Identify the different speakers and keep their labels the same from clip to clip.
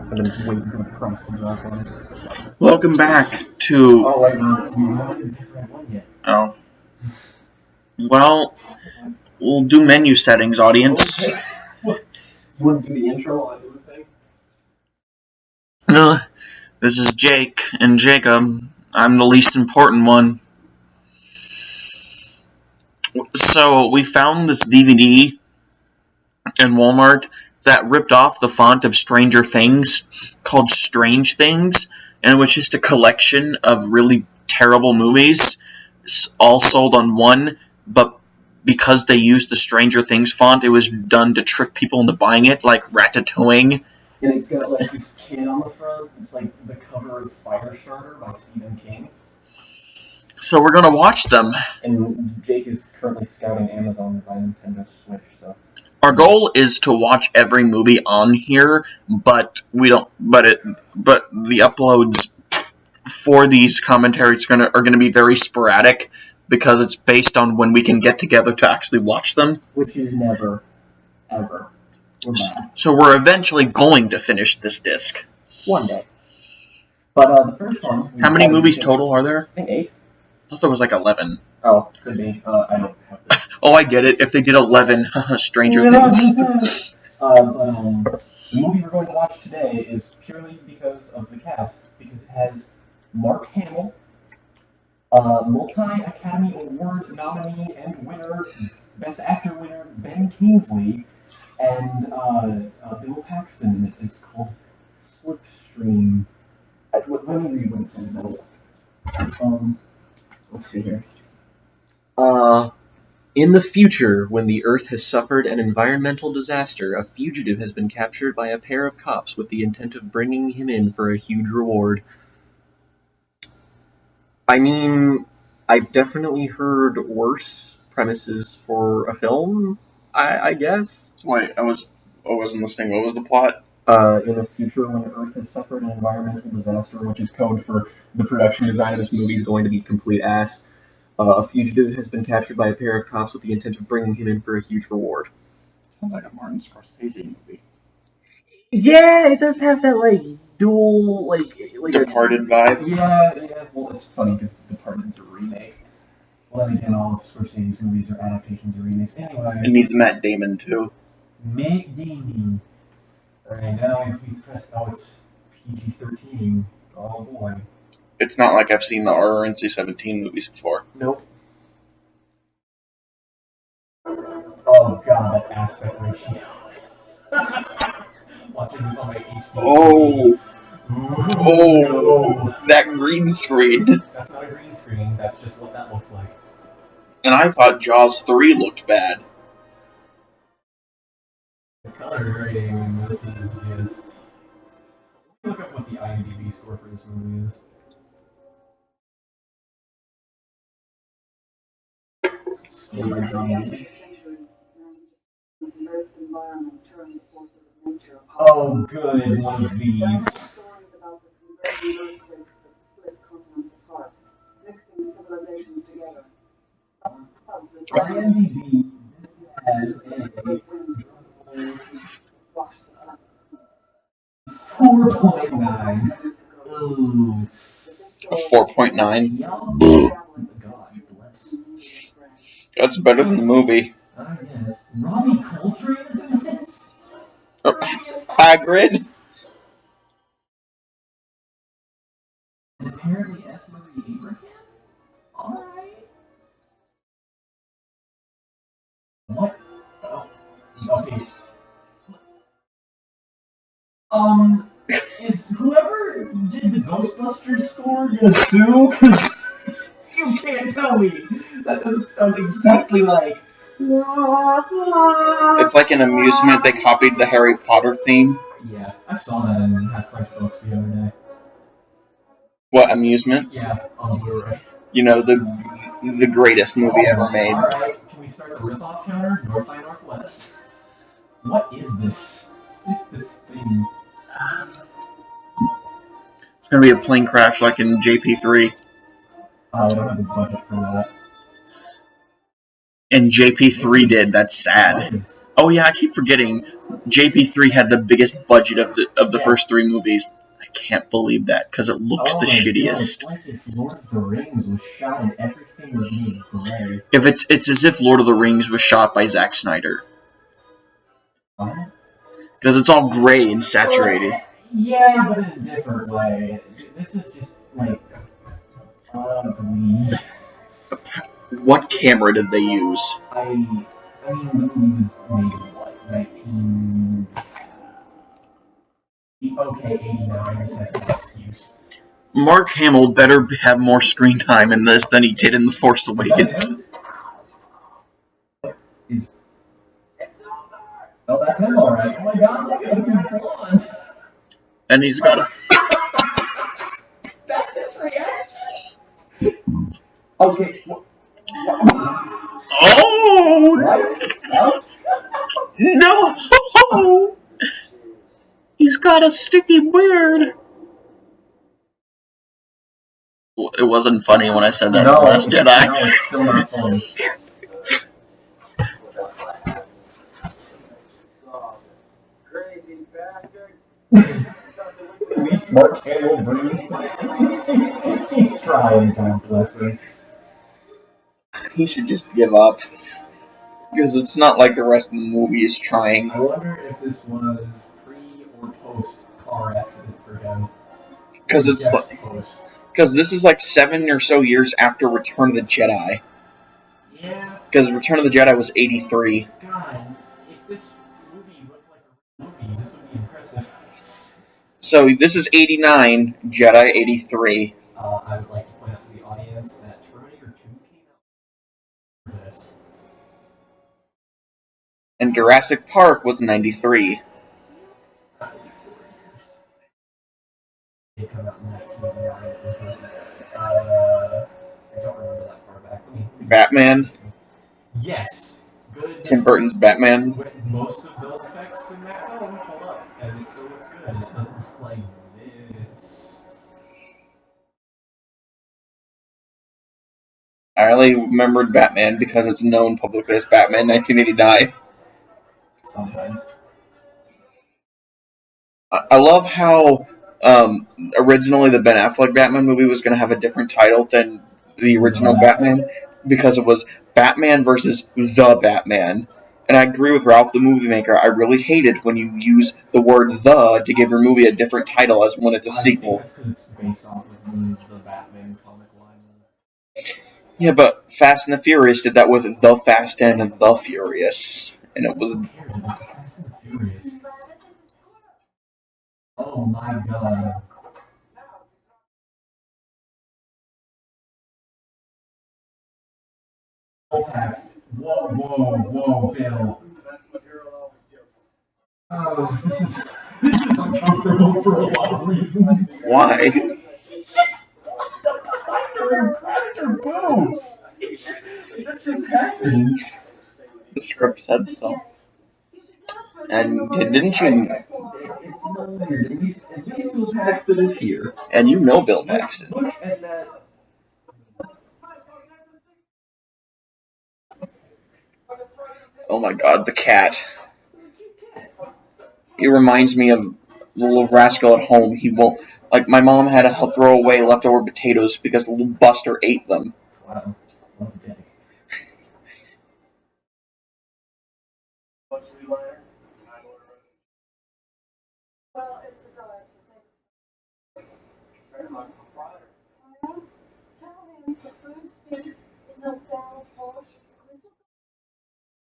Speaker 1: I've been waiting for the price to drop on it.
Speaker 2: Welcome back to...
Speaker 1: Oh, wait, we haven't picked the right one yet.
Speaker 2: Oh. Well, we'll do menu settings, audience.
Speaker 1: Okay. You want to do the intro while I do the thing?
Speaker 2: No, this is Jake and Jacob. I'm the least important one. So, we found this DVD in Walmart that ripped off the font of Stranger Things, called Strange Things, and it was just a collection of really terrible movies, all sold on one, but because they used the Stranger Things font, it was done to trick people into buying it, like Ratatouille.
Speaker 1: And it's got like this kid on the front. It's like the cover of Firestarter by Stephen King.
Speaker 2: So we're gonna watch them.
Speaker 1: And Jake is currently scouting Amazon to buy Nintendo Switch, so...
Speaker 2: Our goal is to watch every movie on here, but we don't. But the uploads for these commentaries are gonna be very sporadic because it's based on when we can get together to actually watch them.
Speaker 1: Which is never, ever.
Speaker 2: So we're eventually going to finish this disc.
Speaker 1: One day. But the first one...
Speaker 2: How many movies total are there?
Speaker 1: I think 8.
Speaker 2: I thought there was like 11.
Speaker 1: Oh, could be. I don't have to.
Speaker 2: Oh, I get it. If they did 11, Stranger Things.
Speaker 1: The movie we're going to watch today is purely because of the cast, because it has Mark Hamill, multi-Academy Award nominee and winner, Best Actor winner Ben Kingsley, and Bill Paxton in it. It's called Slipstream. Let me read what it says. Let's see here. In the future, when the Earth has suffered an environmental disaster, a fugitive has been captured by a pair of cops with the intent of bringing him in for a huge reward. I mean, I've definitely heard worse premises for a film, I guess.
Speaker 2: Wait, I wasn't listening. What was the plot?
Speaker 1: In the future, when the Earth has suffered an environmental disaster, which is code for the production design of this movie is going to be complete ass. A fugitive has been captured by a pair of cops with the intent of bringing him in for a huge reward.
Speaker 2: Sounds like a Martin Scorsese movie.
Speaker 1: Yeah, it does have that, like, dual, like
Speaker 2: Departed vibe?
Speaker 1: Yeah. Well, it's funny, because Departed's a remake. Well, then again, all of Scorsese's movies are adaptations or remakes. Anyway.
Speaker 2: It needs Matt Damon, too.
Speaker 1: Matt Damon. Alright, now if we press, it's PG-13. Oh, boy.
Speaker 2: It's not like I've seen the R or NC-17 movies before.
Speaker 1: Nope. Oh god, that aspect ratio. Watching this on my HD.
Speaker 2: Oh! Oh! That green screen.
Speaker 1: That's not a green screen, that's just what that looks like.
Speaker 2: And I thought Jaws 3 looked bad.
Speaker 1: The color grading in this is just... Look up what the IMDb score for this movie is. Oh, good, one of these. IMDb has a 4.9. Ooh.
Speaker 2: A 4.9?
Speaker 1: God bless.
Speaker 2: That's better than the movie.
Speaker 1: I guess. Robbie Coltrane is in this?
Speaker 2: Hagrid?
Speaker 1: And apparently F. Murray Abraham? Alright. What? Oh. Okay. Is whoever did the Ghostbusters score gonna sue? Cause you can't tell me. That doesn't sound exactly like...
Speaker 2: It's like an amusement. They copied the Harry Potter theme.
Speaker 1: Yeah, I saw that in Half-Price Books the other day.
Speaker 2: What, amusement?
Speaker 1: Yeah, on Blu-ray.
Speaker 2: You know, the greatest movie ever made.
Speaker 1: Alright, can we start the rip-off counter? North by Northwest. What is this? What is this thing?
Speaker 2: It's gonna be a plane crash like in JP3.
Speaker 1: I don't have the budget for that.
Speaker 2: And JP3 did, that's sad. Oh yeah, I keep forgetting. JP3 had the biggest budget of the first three movies. I can't believe that because it looks the shittiest.
Speaker 1: It's like if Lord of the Rings was shot and everything was made gray.
Speaker 2: If it's as if Lord of the Rings was shot by Zack Snyder.
Speaker 1: What?
Speaker 2: Because it's all gray and saturated.
Speaker 1: Yeah, but in a different way. This is just like ugly.
Speaker 2: What camera did they use?
Speaker 1: I mean, the movie was made in what, 19... Okay, 89, this has no excuse.
Speaker 2: Mark Hamill better have more screen time in this than he did in The Force Awakens.
Speaker 1: Oh, that's him, alright. Oh my god, look at him, he's blonde.
Speaker 2: And he's got a...
Speaker 1: That's his reaction? Okay.
Speaker 2: Oh! No! He's got a sticky beard. It wasn't funny when I said that in The Last Jedi.
Speaker 1: No, it's still not funny.
Speaker 3: Crazy bastard.
Speaker 1: At least Mark Hamill breathes. He's trying, God bless him.
Speaker 2: He should just give up. Because it's not like the rest of the movie is trying.
Speaker 1: I wonder if this was pre or post car accident for him.
Speaker 2: Because it's like...
Speaker 1: Post.
Speaker 2: Because this is like 7 or so years after Return of the Jedi.
Speaker 1: Yeah.
Speaker 2: Because Return of the Jedi was 83.
Speaker 1: God, if this movie looked like a movie, this would be impressive.
Speaker 2: So this is 89, Jedi 83.
Speaker 1: I would like to point out to the audience that Terminator 2 came out for this.
Speaker 2: And Jurassic Park was 93.
Speaker 1: Not really 4 years. It came out in 1989. It was written, I don't remember that far back. Let me
Speaker 2: Batman.
Speaker 1: Yes. Good.
Speaker 2: Tim Burton's Batman.
Speaker 1: Most of those effects in that film hold up, and it still looks good, and it doesn't look like this.
Speaker 2: I only remembered Batman because it's known publicly as Batman 1989.
Speaker 1: Sometimes.
Speaker 2: I love how originally the Ben Affleck Batman movie was going to have a different title than the original Batman because it was Batman versus the Batman. And I agree with Ralph, the movie maker. I really hate it when you use the word "the" to give your movie a different title as when it's a sequel.
Speaker 1: That's because it's based off of the Batman comic line.
Speaker 2: Yeah, but Fast and the Furious did that with The Fast and the Furious. And it was...
Speaker 1: Who cares? It was Fast and the Furious. Oh my god. Whoa, Bill. Oh, this is uncomfortable for a lot of reasons.
Speaker 2: Why?
Speaker 1: The character boobs! That just happened.
Speaker 2: The script said so. And didn't you...
Speaker 1: It's not weird. At least Bill Paxton is here.
Speaker 2: And you know Bill Paxton.
Speaker 1: Look at that.
Speaker 2: Oh my god, the cat. He reminds me of the little rascal at home. He won't... Like, my mom had to throw away leftover potatoes because the little Buster ate them.
Speaker 1: Wow. What a dick.
Speaker 4: Well, it's a drive, so say tell him the food stinks, there's no salad for us.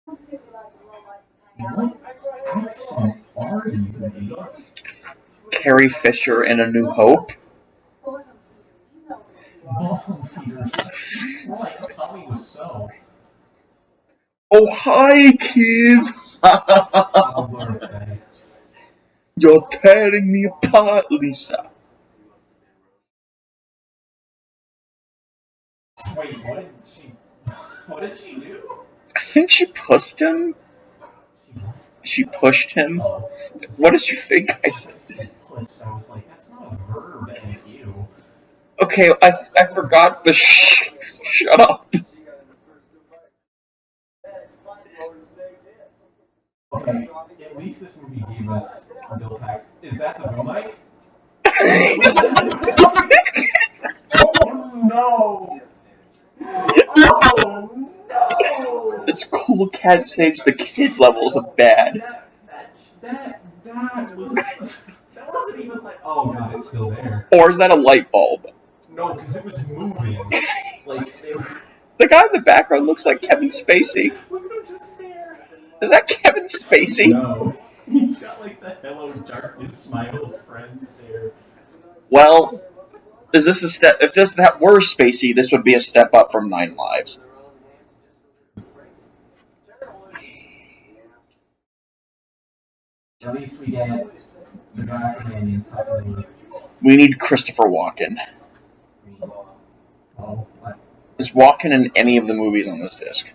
Speaker 4: Don't particularly like the low lights and hang out.
Speaker 1: Excellent are you, lady?
Speaker 2: Carrie Fisher in A New Hope.
Speaker 1: Bottom feeders. More like Tommy was so.
Speaker 2: Oh, hi, kids!
Speaker 1: Happy birthday.
Speaker 2: You're tearing me apart, Lisa.
Speaker 1: Wait, what did she do?
Speaker 2: I think she pushed him. She pushed him.
Speaker 1: Oh.
Speaker 2: What did you think I said?
Speaker 1: Pushed. I was like, that's not a verb, and you.
Speaker 2: Okay, I forgot the shut up.
Speaker 1: Okay, at least this movie gave us Bill Paxton. Is that the boom mic? Oh no! Oh no!
Speaker 2: This cool cat saves the kid levels of bad.
Speaker 1: That wasn't even like. Oh god, it's still there.
Speaker 2: Or is that a light bulb?
Speaker 1: No, because it was moving. Like they were.
Speaker 2: The guy in the background looks like Kevin Spacey.
Speaker 1: Look at him just stare.
Speaker 2: Is that Kevin Spacey?
Speaker 1: No, he's got like the hello darkness smile friend stare.
Speaker 2: Well, is this a step? If that were Spacey, this would be a step up from 9 Lives.
Speaker 1: At least we get the guy from Aliens talking to.
Speaker 2: We need Christopher Walken.
Speaker 1: Oh, what?
Speaker 2: Is Walken in any of the movies on this disc?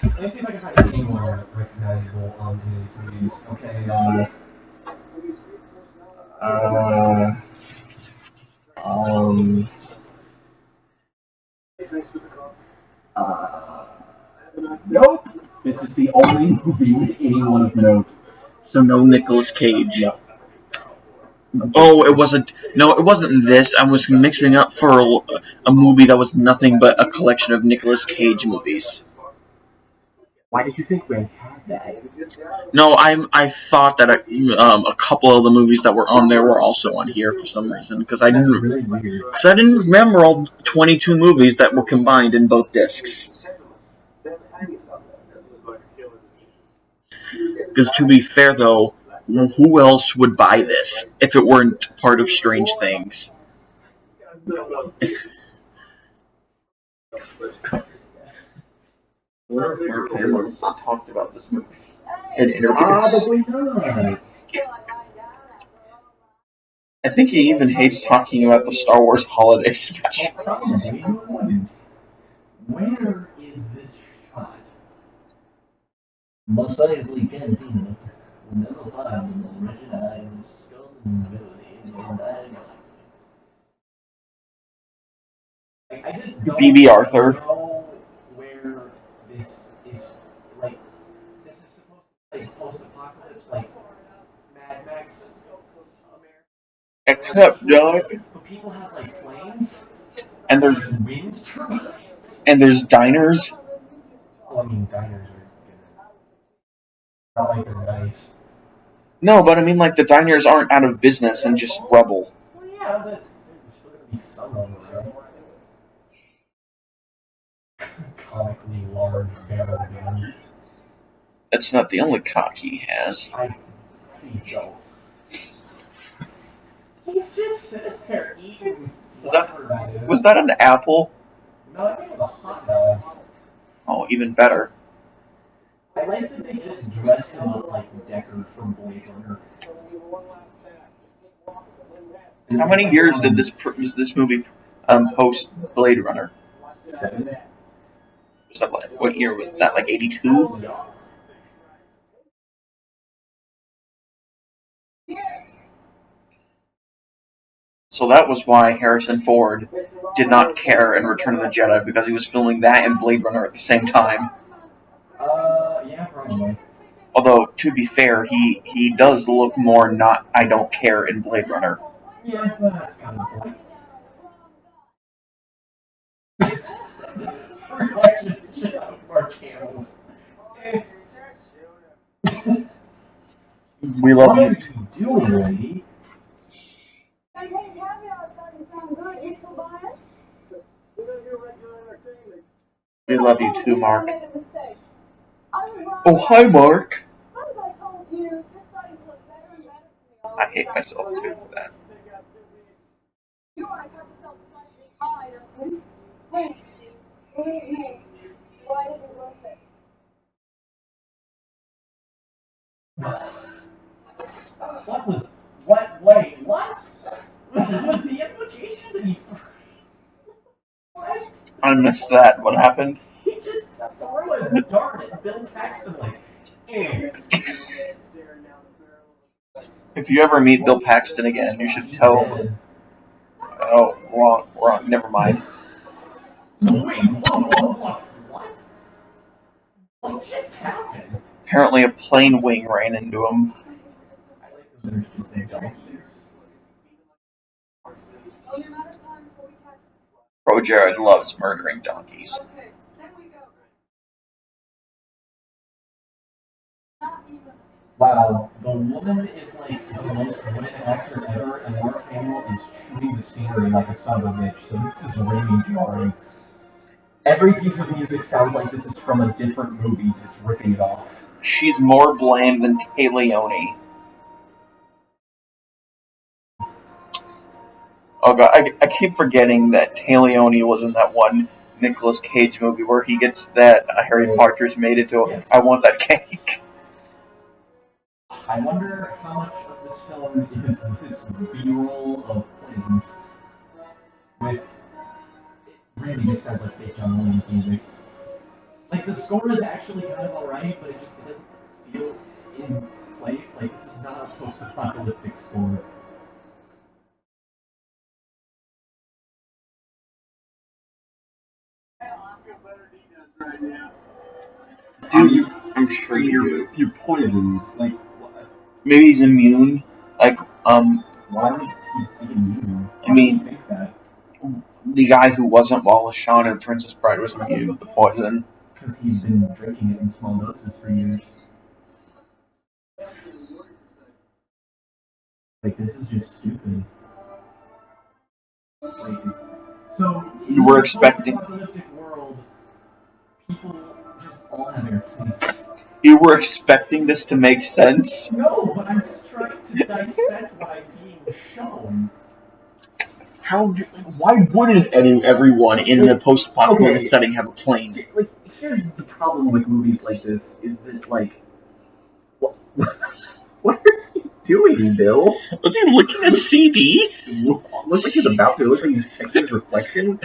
Speaker 1: Let me see if I can find anyone recognizable on any of these movies. Okay, nope! This is the only movie with anyone of note.
Speaker 2: So no Nicolas Cage.
Speaker 1: No.
Speaker 2: Oh, it wasn't. No, it wasn't this. I was mixing up for a movie that was nothing but a collection of Nicolas Cage movies.
Speaker 1: Why did you think we had that?
Speaker 2: No, I thought that a couple of the movies that were on there were also on here for some reason because I didn't
Speaker 1: really weird.
Speaker 2: Because I didn't remember all 22 movies that were combined in both discs. Because to be fair though, who else would buy this if it weren't part of Strange Things? Wonder if Mark Hamill talked about this movie in interviews.
Speaker 1: Probably not.
Speaker 2: I think he even hates talking about the Star Wars holiday special.
Speaker 1: Probably who wouldn't. Where is this shot? Most likely Cantina. Never found in the original skull and ability in the entire galaxy. I just don't
Speaker 2: B.B. Arthur.
Speaker 1: know where this is. Like, this is supposed to be like post-apocalypse, like Mad Max, America.
Speaker 2: Except, no.
Speaker 1: But people have like planes.
Speaker 2: And there's
Speaker 1: wind turbines.
Speaker 2: and there's diners.
Speaker 1: Well, I mean, diners are not like they're nice.
Speaker 2: No, but I mean, like, the diners aren't out of business and just rubble.
Speaker 1: Well, yeah, but there's still gonna be some of them, right? Comically large barrel gun.
Speaker 2: That's not the only cock he has.
Speaker 1: Please don't. He's just sitting there eating.
Speaker 2: Was that an apple?
Speaker 1: No, I think it was a hot dog.
Speaker 2: Oh, even better.
Speaker 1: I like that they just dressed him up like Decker from Blade Runner.
Speaker 2: How many years did this movie post Blade Runner?
Speaker 1: 7.
Speaker 2: Was that like, what year was that? Like 82? So that was why Harrison Ford did not care in Return of the Jedi, because he was filming that and Blade Runner at the same time.
Speaker 1: Yeah, probably.
Speaker 2: Although, to be fair, he does look more not I don't care in Blade Runner.
Speaker 1: Yeah, well, that's kind of the point. Mark Hamill.
Speaker 2: We love
Speaker 1: What
Speaker 2: you.
Speaker 1: are you doing, lady?
Speaker 2: We love you too, Mark. Oh, hi, Mark. I hate myself too for that.
Speaker 1: Wait, what? Was the implication that he what?
Speaker 2: I missed that. What happened?
Speaker 1: He just threw a dart at Bill Paxton like,
Speaker 2: If you ever meet Bill Paxton again, you should tell him. Oh, wrong. Never mind.
Speaker 1: Wait, whoa, what? What just happened?
Speaker 2: Apparently a plane wing ran into him.
Speaker 1: I like the winners just named donkeys.
Speaker 2: Bro Jared loves murdering donkeys.
Speaker 4: Okay, then we go.
Speaker 1: Wow, the woman is like the most wooden actor ever, and Mark Hamill is chewing the scenery like a son of a bitch, so this is really jarring. Every piece of music sounds like this is from a different movie, but it's ripping it off.
Speaker 2: She's more bland than Taleone. Oh god, I keep forgetting that Taleone was in that one Nicolas Cage movie where he gets that Harry Potter's made into a,
Speaker 1: Yes.
Speaker 2: I want that cake.
Speaker 1: I wonder how much of this film is this B-roll of planes with... It really just sounds like fake John Williams music. Like, the score is actually kind of alright, but it doesn't feel in place. Like, this is not a post-apocalyptic score.
Speaker 2: Dude, I'm sure you do.
Speaker 1: You're poisoned. Like, what?
Speaker 2: Maybe he's immune. Like,
Speaker 1: Why would he be immune?
Speaker 2: I mean-
Speaker 1: Why do you think that?
Speaker 2: the guy who wasn't Wallace Shawn in Princess Bride was immune to the poison.
Speaker 1: Because he's been drinking it in small doses for years. Like, this is just stupid. Like, so
Speaker 2: You were
Speaker 1: this
Speaker 2: expecting-
Speaker 1: post-apocalyptic world, people just all have airplanes.
Speaker 2: You were expecting this to make sense?
Speaker 1: No, but I'm just trying to dissect what I'm being shown.
Speaker 2: Why wouldn't everyone in the post-apocalyptic
Speaker 1: Okay.
Speaker 2: setting have a plane?
Speaker 1: Like, here's the problem with movies like this, is that, like, what are you doing, Bill?
Speaker 2: Was he licking a CD?
Speaker 1: Looks like he's about to. It looks like he's checking his reflection.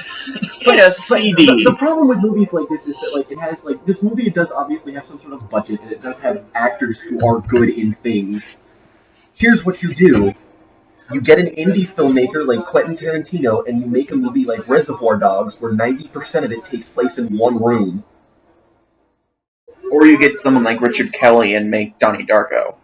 Speaker 2: Yeah, CD.
Speaker 1: The problem with movies like this is that, like, it has, like, this movie does obviously have some sort of budget, and it does have actors who are good in things. Here's what you do. You get an indie filmmaker like Quentin Tarantino, and you make a movie like Reservoir Dogs, where 90% of it takes place in one room.
Speaker 2: Or you get someone like Richard Kelly and make Donnie Darko.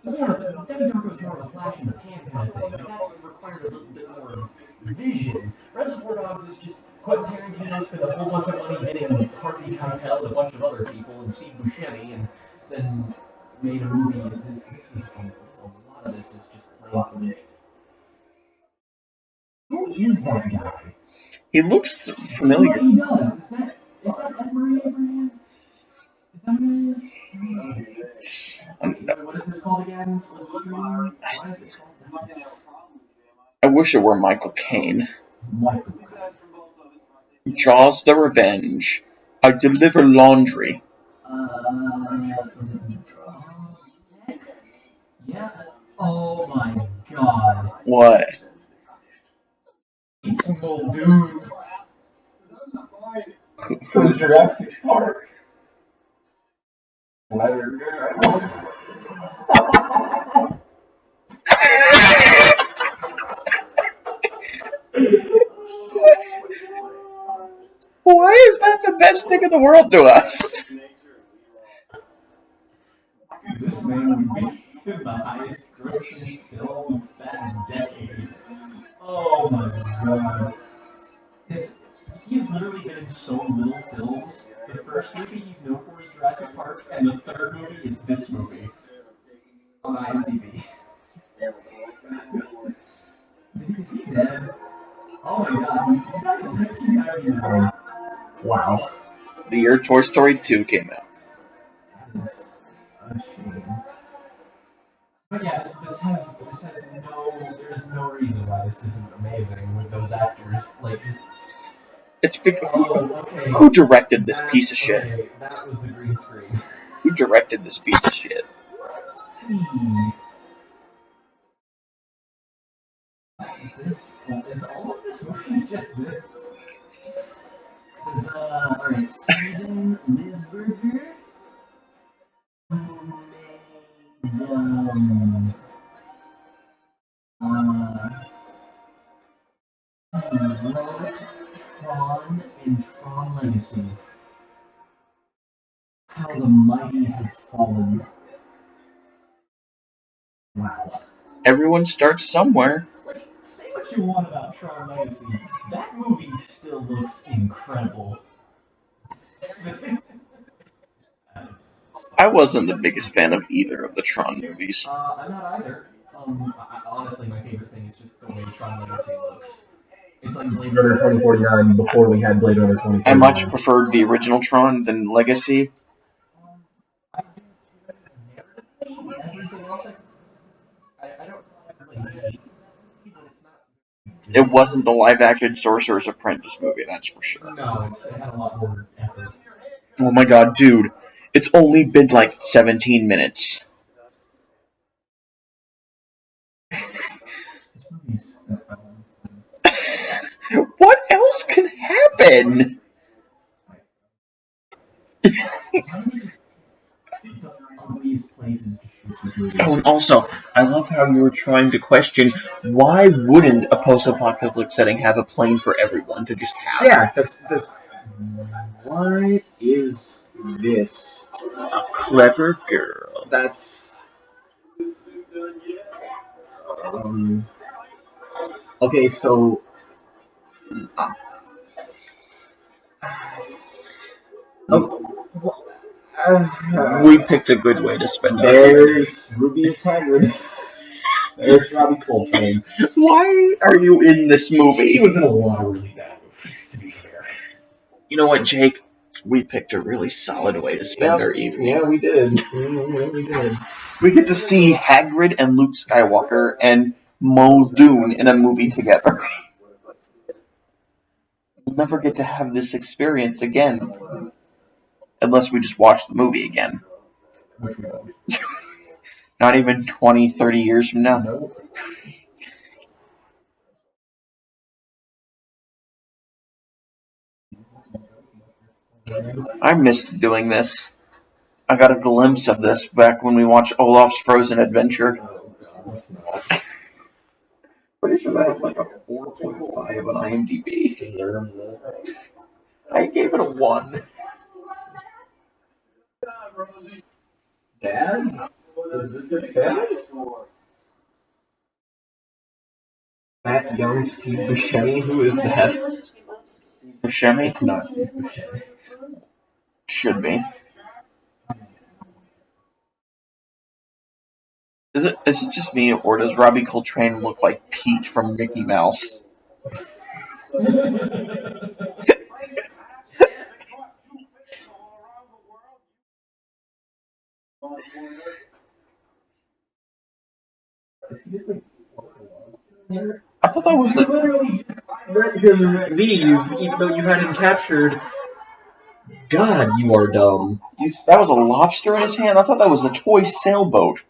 Speaker 1: Yeah, but Donnie Darko's more of a flash in the pan kind of thing. Like, that required a little bit more vision. Reservoir Dogs is just Quentin Tarantino spent a whole bunch of money getting Harvey Keitel and a bunch of other people and Steve Buscemi, and then made a movie. And this is a lot of this is just plain footage. Who is that guy?
Speaker 2: He looks
Speaker 1: Yeah,
Speaker 2: familiar.
Speaker 1: he does. Is that Ed Marie Abraham? Is that who it is? What is this called again? Slipstream? Why is it called that?
Speaker 2: I wish it were Michael Caine.
Speaker 1: Michael.
Speaker 2: Jaws the Revenge. I deliver laundry.
Speaker 1: Yeah. Oh my god.
Speaker 2: What?
Speaker 1: It's Muldoon from Jurassic Park.
Speaker 2: Why is that the best thing in the world to us?
Speaker 1: This man would be the highest grossing film of that decade. Oh my god. He's literally been in so little films. The first movie he's known for is Jurassic Park, and the third movie is this movie on IMDb. Is he dead? Oh my god, he died in 1999. Wow.
Speaker 2: The year Toy Story 2 came out.
Speaker 1: That is a shame. But yeah, this has there's no reason why this isn't amazing with those actors. Like, just...
Speaker 2: It's because
Speaker 1: okay.
Speaker 2: who directed this piece of shit?
Speaker 1: Okay, that was the green screen.
Speaker 2: Who directed this piece of shit?
Speaker 1: Let's see. Is all of this movie just this? Because, alright, Susan Lisberger, who wrote Tron and Tron Legacy. How the mighty have fallen. Wow.
Speaker 2: Everyone starts somewhere.
Speaker 1: Say what you want about Tron Legacy. That movie still looks incredible.
Speaker 2: I wasn't the biggest fan of either of the Tron movies.
Speaker 1: I'm not either. Honestly, my favorite thing is just the way Tron Legacy looks. It's like Blade Runner 2049 before we had Blade Runner 2049.
Speaker 2: I much preferred the original Tron than Legacy.
Speaker 1: I do too. Everything else, I don't really hate, but it's not.
Speaker 2: It wasn't the live-action Sorcerer's Apprentice movie, that's for sure.
Speaker 1: No, it had a lot more effort.
Speaker 2: Oh my god, dude. It's only been like 17 minutes.
Speaker 1: This movie's.
Speaker 2: What else can happen?
Speaker 1: Why is it just the ugliest places to shoot these movies?
Speaker 2: Oh, and also, I love how you were trying to question why wouldn't a post-apocalyptic setting have a plane for everyone to just have?
Speaker 1: Yeah, that's. What is this?
Speaker 2: A clever girl.
Speaker 1: That's. Okay, so.
Speaker 2: We picked a good way to spend our
Speaker 1: There's Rubius Hagrid. There's Robbie Coltrane.
Speaker 2: Why are you in this movie?
Speaker 1: He was in a lot of really bad movies, to be fair.
Speaker 2: You know what, Jake? We picked a really solid way to spend our evening.
Speaker 1: Yeah, we did. We did.
Speaker 2: We get to see Hagrid and Luke Skywalker and Muldoon in a movie together. We'll never get to have this experience again. Unless we just watch the movie again.
Speaker 1: Which we won't.
Speaker 2: Not even 20, 30 years from now.
Speaker 1: Nope.
Speaker 2: I missed doing this. I got a glimpse of this back when we watched Olaf's Frozen Adventure. Pretty sure that has like a 4.5 on IMDb. I gave it a 1.
Speaker 1: Dad? Is this his dad? That young Steve Buscemi? Who is that?
Speaker 2: Buscemi?
Speaker 1: It's not Steve Buscemi.
Speaker 2: Should be. Is it just me, or does Robbie Coltrane look like Pete from Mickey Mouse?
Speaker 1: Is he just like...
Speaker 2: I thought that was
Speaker 1: You
Speaker 2: the...
Speaker 1: literally just let him leave, even though you had him captured. God, you are dumb.
Speaker 2: That was a lobster in his hand? I thought that was a toy sailboat.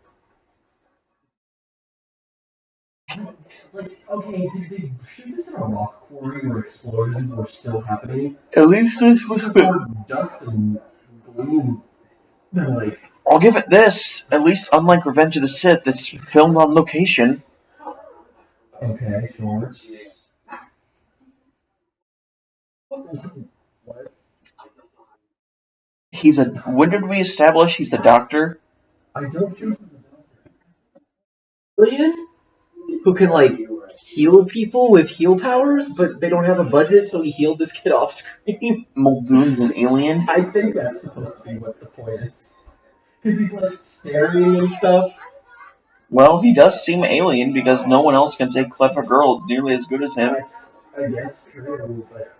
Speaker 1: Like, okay, did they shoot this in a rock quarry where explosions were still happening?
Speaker 2: At least this was a bit...
Speaker 1: More dust and gloom than, like...
Speaker 2: I'll give it this. At least, unlike Revenge of the Sith, it's filmed on location.
Speaker 1: Okay, sure.
Speaker 2: He's a... When did we establish he's the doctor?
Speaker 1: I don't think alien who can like heal people with heal powers, but they don't have a budget, so he healed this kid off screen.
Speaker 2: Muldoon's an alien?
Speaker 1: I think that's supposed to be what the point is. Because he's like staring and stuff.
Speaker 2: Well, he does seem alien because no one else can say clever girl is nearly as good as him.
Speaker 1: I guess true, but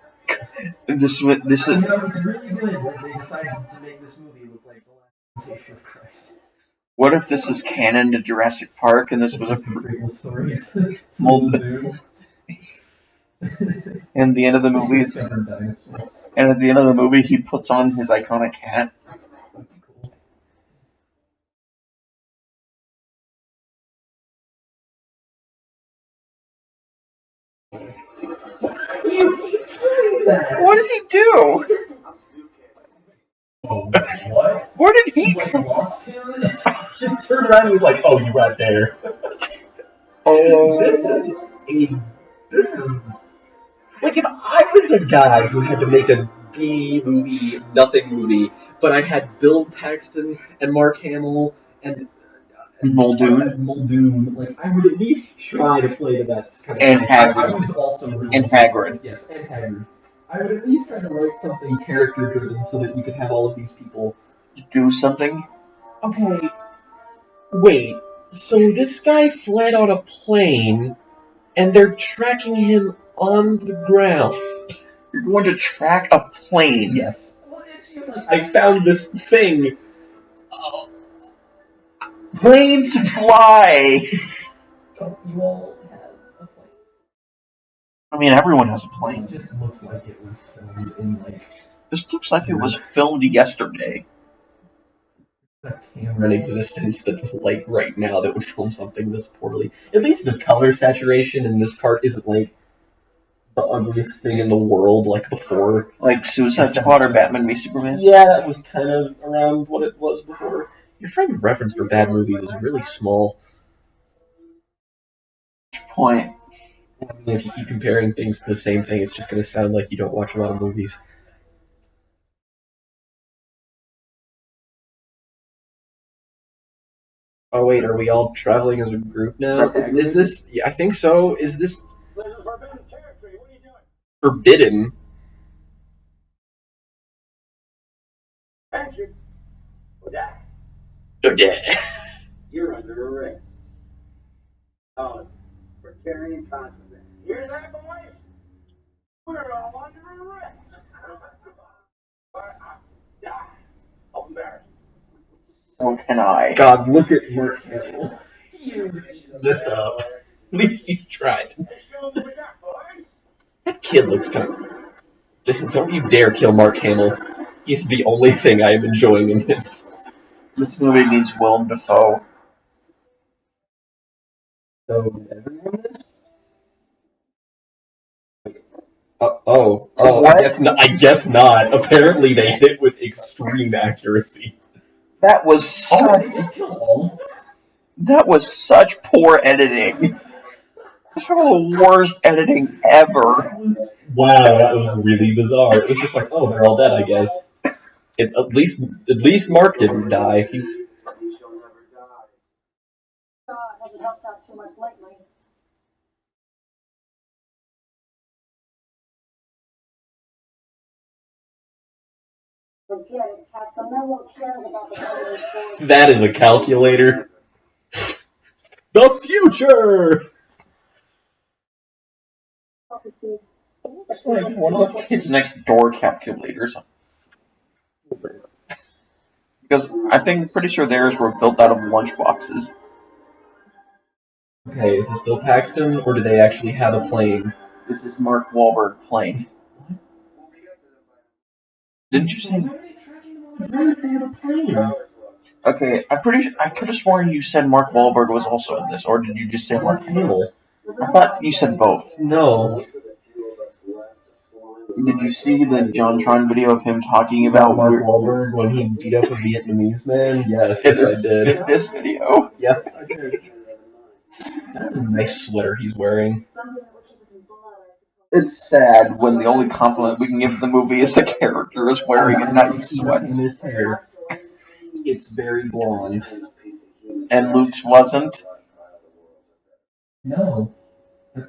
Speaker 2: This is...
Speaker 1: you know, it's really good that they decided to make this movie look like the last Temptation of Christ.
Speaker 2: What if this is canon to Jurassic Park and this was a...
Speaker 1: prequel story.
Speaker 2: Muldoon. And the end of the movie, and at the end of the movie, he puts on his iconic hat.
Speaker 1: That'd be cool. You keep doing that.
Speaker 2: What did he do?
Speaker 1: Oh, what?
Speaker 2: Where did he
Speaker 1: Like,
Speaker 2: go?
Speaker 1: lost him? Just turned around and was like, "Oh, you right there."
Speaker 2: Oh,
Speaker 1: This is like if I was a guy who had to make a B movie, nothing movie, but I had Bill Paxton and Mark Hamill and
Speaker 2: Muldoon.
Speaker 1: Muldoon. Like, I would at least try to play to that kind of
Speaker 2: And
Speaker 1: thing.
Speaker 2: Hagrid.
Speaker 1: I was also really
Speaker 2: And Hagrid.
Speaker 1: Yes, and Hagrid. I would at least try to write something character driven so that you could have all of these people
Speaker 2: Do something.
Speaker 1: Okay, wait. So this guy fled on a plane, and they're tracking him on the ground.
Speaker 2: You're going to track a plane.
Speaker 1: Yes. Well, it's just like I found this thing.
Speaker 2: Planes fly.
Speaker 1: Don't you all have a plane?
Speaker 2: I mean, everyone has a
Speaker 1: This
Speaker 2: plane.
Speaker 1: just looks like it was filmed in like
Speaker 2: This looks like it was filmed yesterday.
Speaker 1: a camera in existence that like right now that would film something this poorly. At least the color saturation in this part isn't like the ugliest thing in the world like before.
Speaker 2: Like Suicide Squad or Batman v Superman.
Speaker 1: Yeah, that was kind of around what it was before. Your frame of reference for bad movies is really small.
Speaker 2: Point.
Speaker 1: I mean, if you keep comparing things to the same thing, it's just going to sound like you don't watch a lot of movies. Oh wait, are we all traveling as a group now? Is this? Yeah, I think so. Is this
Speaker 3: This is forbidden territory. What are you doing?
Speaker 1: forbidden?
Speaker 3: Action. Or die.
Speaker 1: Okay.
Speaker 3: You're under arrest. Oh, for carrying contraband. Hear that, boys? We're all under arrest. Die. So embarrassing.
Speaker 2: So can I.
Speaker 1: God, look at Mark Hamill. He is eating this up. At least he's tried.
Speaker 3: Let's show 'em what we got, boys.
Speaker 1: That kid looks kind of... Don't you dare kill Mark Hamill. He's the only thing I am enjoying in this.
Speaker 2: This movie needs Willem Dafoe.
Speaker 1: So, everyone is?
Speaker 2: What?
Speaker 1: I guess not. Apparently they hit it with extreme accuracy.
Speaker 2: That was
Speaker 1: They just killed all of them?
Speaker 2: that was such poor editing. Some of the worst editing ever.
Speaker 1: Wow, that was really bizarre. It was just like, oh, they're all dead, I guess. At least Mark didn't die.
Speaker 3: He shall never die.
Speaker 4: God hasn't helped out too much lately. Forget it, Tasker. No one cares about the government force.
Speaker 1: That is a calculator. The future!
Speaker 4: Prophecy.
Speaker 2: It's like one of the kids next door calculators. Because pretty sure theirs were built out of lunchboxes.
Speaker 1: Okay, is this Bill Paxton, or do they actually have a plane?
Speaker 2: This is Mark Wahlberg plane. Didn't you say?
Speaker 1: Why did they have a plane?
Speaker 2: Okay, I could have sworn you said Mark Wahlberg was also in this, or did you just say Mark Hamill? I thought you said both.
Speaker 1: No.
Speaker 2: Did you see the JonTron video of him talking about
Speaker 1: Mark Wahlberg when he beat up a Vietnamese man? Yes,
Speaker 2: in
Speaker 1: I did.
Speaker 2: this video?
Speaker 1: Yes, I did. That's a nice sweater he's wearing.
Speaker 4: Something that will keep us in blood, I suppose.
Speaker 2: It's sad when the only compliment we can give the movie is the character is wearing a nice sweater.
Speaker 1: In his hair. It's very blonde.
Speaker 2: And Luke's wasn't.
Speaker 1: No.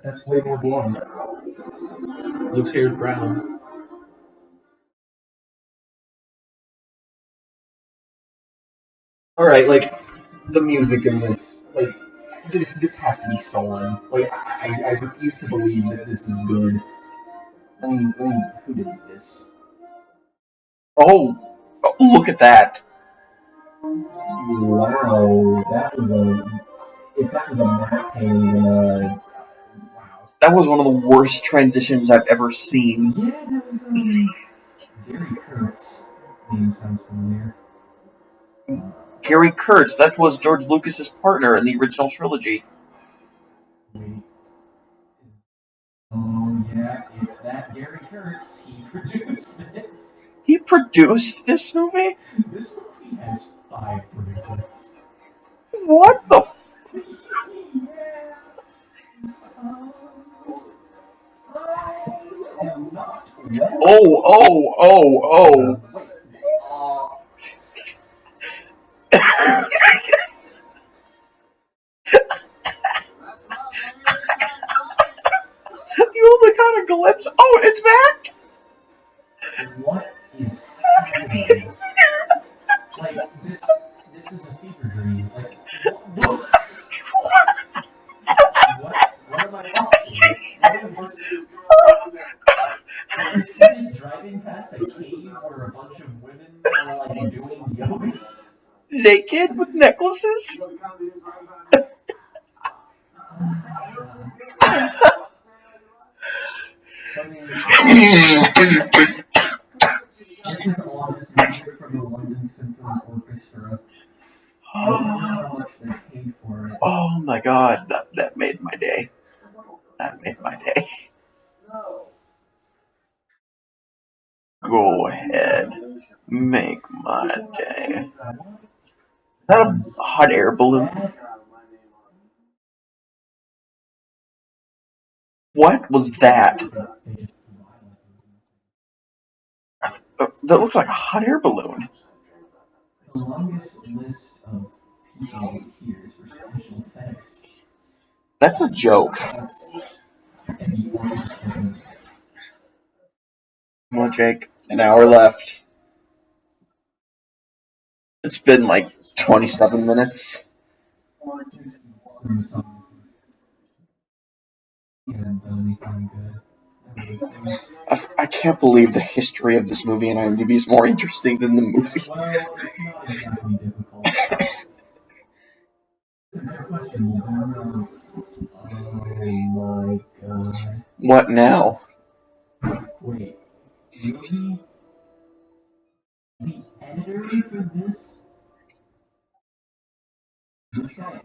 Speaker 1: That's way more blonde. Luke's hair's brown. Alright, like, the music in this, like, this has to be stolen. Like, I refuse to believe that this is good. I mean, who did this?
Speaker 2: Oh, look at that.
Speaker 1: Wow, that was a... If that was a matte painting, wow.
Speaker 2: That was one of the worst transitions I've ever seen.
Speaker 1: Yeah, that was, Gary Kurtz. Name sounds familiar.
Speaker 2: Gary Kurtz, that was George Lucas's partner in the original trilogy.
Speaker 1: Wait. Oh, yeah, it's that Gary Kurtz. He produced this.
Speaker 2: He produced this movie?
Speaker 1: This movie has 5 producers.
Speaker 2: What the
Speaker 1: I am not.
Speaker 2: Oh. apocalypse. Oh, it's back.
Speaker 1: What is happening? Like, this is a fever dream. Like, what am I watching? What is this? Is he just driving past a cave where a bunch of women are, like, doing yoga?
Speaker 2: Naked with necklaces.
Speaker 1: This is all just music from the London Symphony Orchestra. I don't know how much they paid for it.
Speaker 2: Oh my god, that made my day. That made my day. Go ahead. Make my day. Is that a hot air balloon? What was that? That looks like a hot air balloon.
Speaker 1: The longest list of people here is for special effects.
Speaker 2: That's a joke.
Speaker 1: And the orange thing.
Speaker 2: Come on, Jake. An hour left. It's been like 27 minutes.
Speaker 1: He hasn't done anything good.
Speaker 2: I can't believe the history of this movie in IMDb is more interesting than the movie.
Speaker 1: Well, it's not exactly difficult. It's a good question, Mulder. Oh my god.
Speaker 2: What now?
Speaker 1: Wait, really? The editor for this? This guy?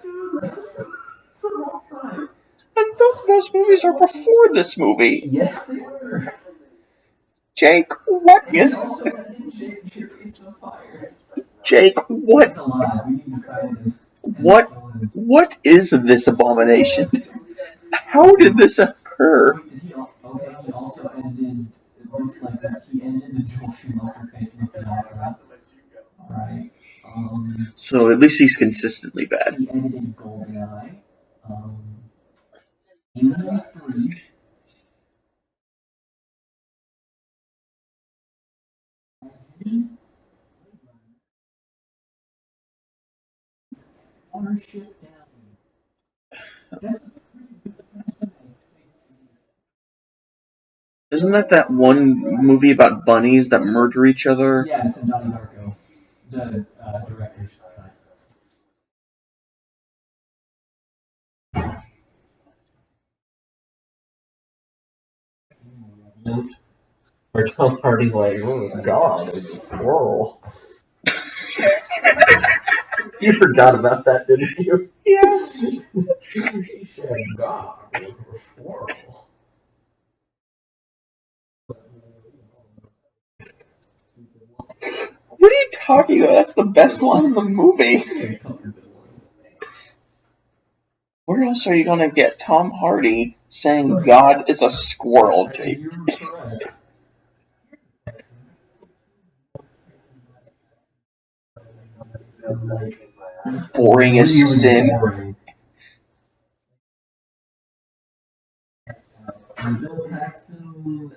Speaker 1: It's a long time.
Speaker 2: And both of those movies are before this movie.
Speaker 1: Yes, they were.
Speaker 2: Jake, what
Speaker 1: And he
Speaker 2: is...
Speaker 1: also edited Chariots of Fire.
Speaker 2: Jake, what...
Speaker 1: He's alive. We need to find him.
Speaker 2: What is this abomination? How did this occur?
Speaker 1: Wait, did he? Okay, he also edited. It looks like that he edited the Joel Schumacher Phantom of the Opera. Alright.
Speaker 2: So at least he's consistently bad.
Speaker 1: He edited GoldenEye. Alien 3. Ownership down. That's
Speaker 2: Isn't that one movie about bunnies that murder each other?
Speaker 1: yeah, it's in Donnie Darko, the director's cut.
Speaker 5: Or Tom Hardy's like, oh god, it's a squirrel. You forgot about that, didn't you?
Speaker 2: Yes.
Speaker 5: He said, god, it's a squirrel.
Speaker 2: What are you talking about? That's the best line in the movie. Where else are you gonna get Tom Hardy saying God is a squirrel, Jake?
Speaker 1: You're correct.
Speaker 2: Boring as sin.
Speaker 1: Boring. Bill Paxton,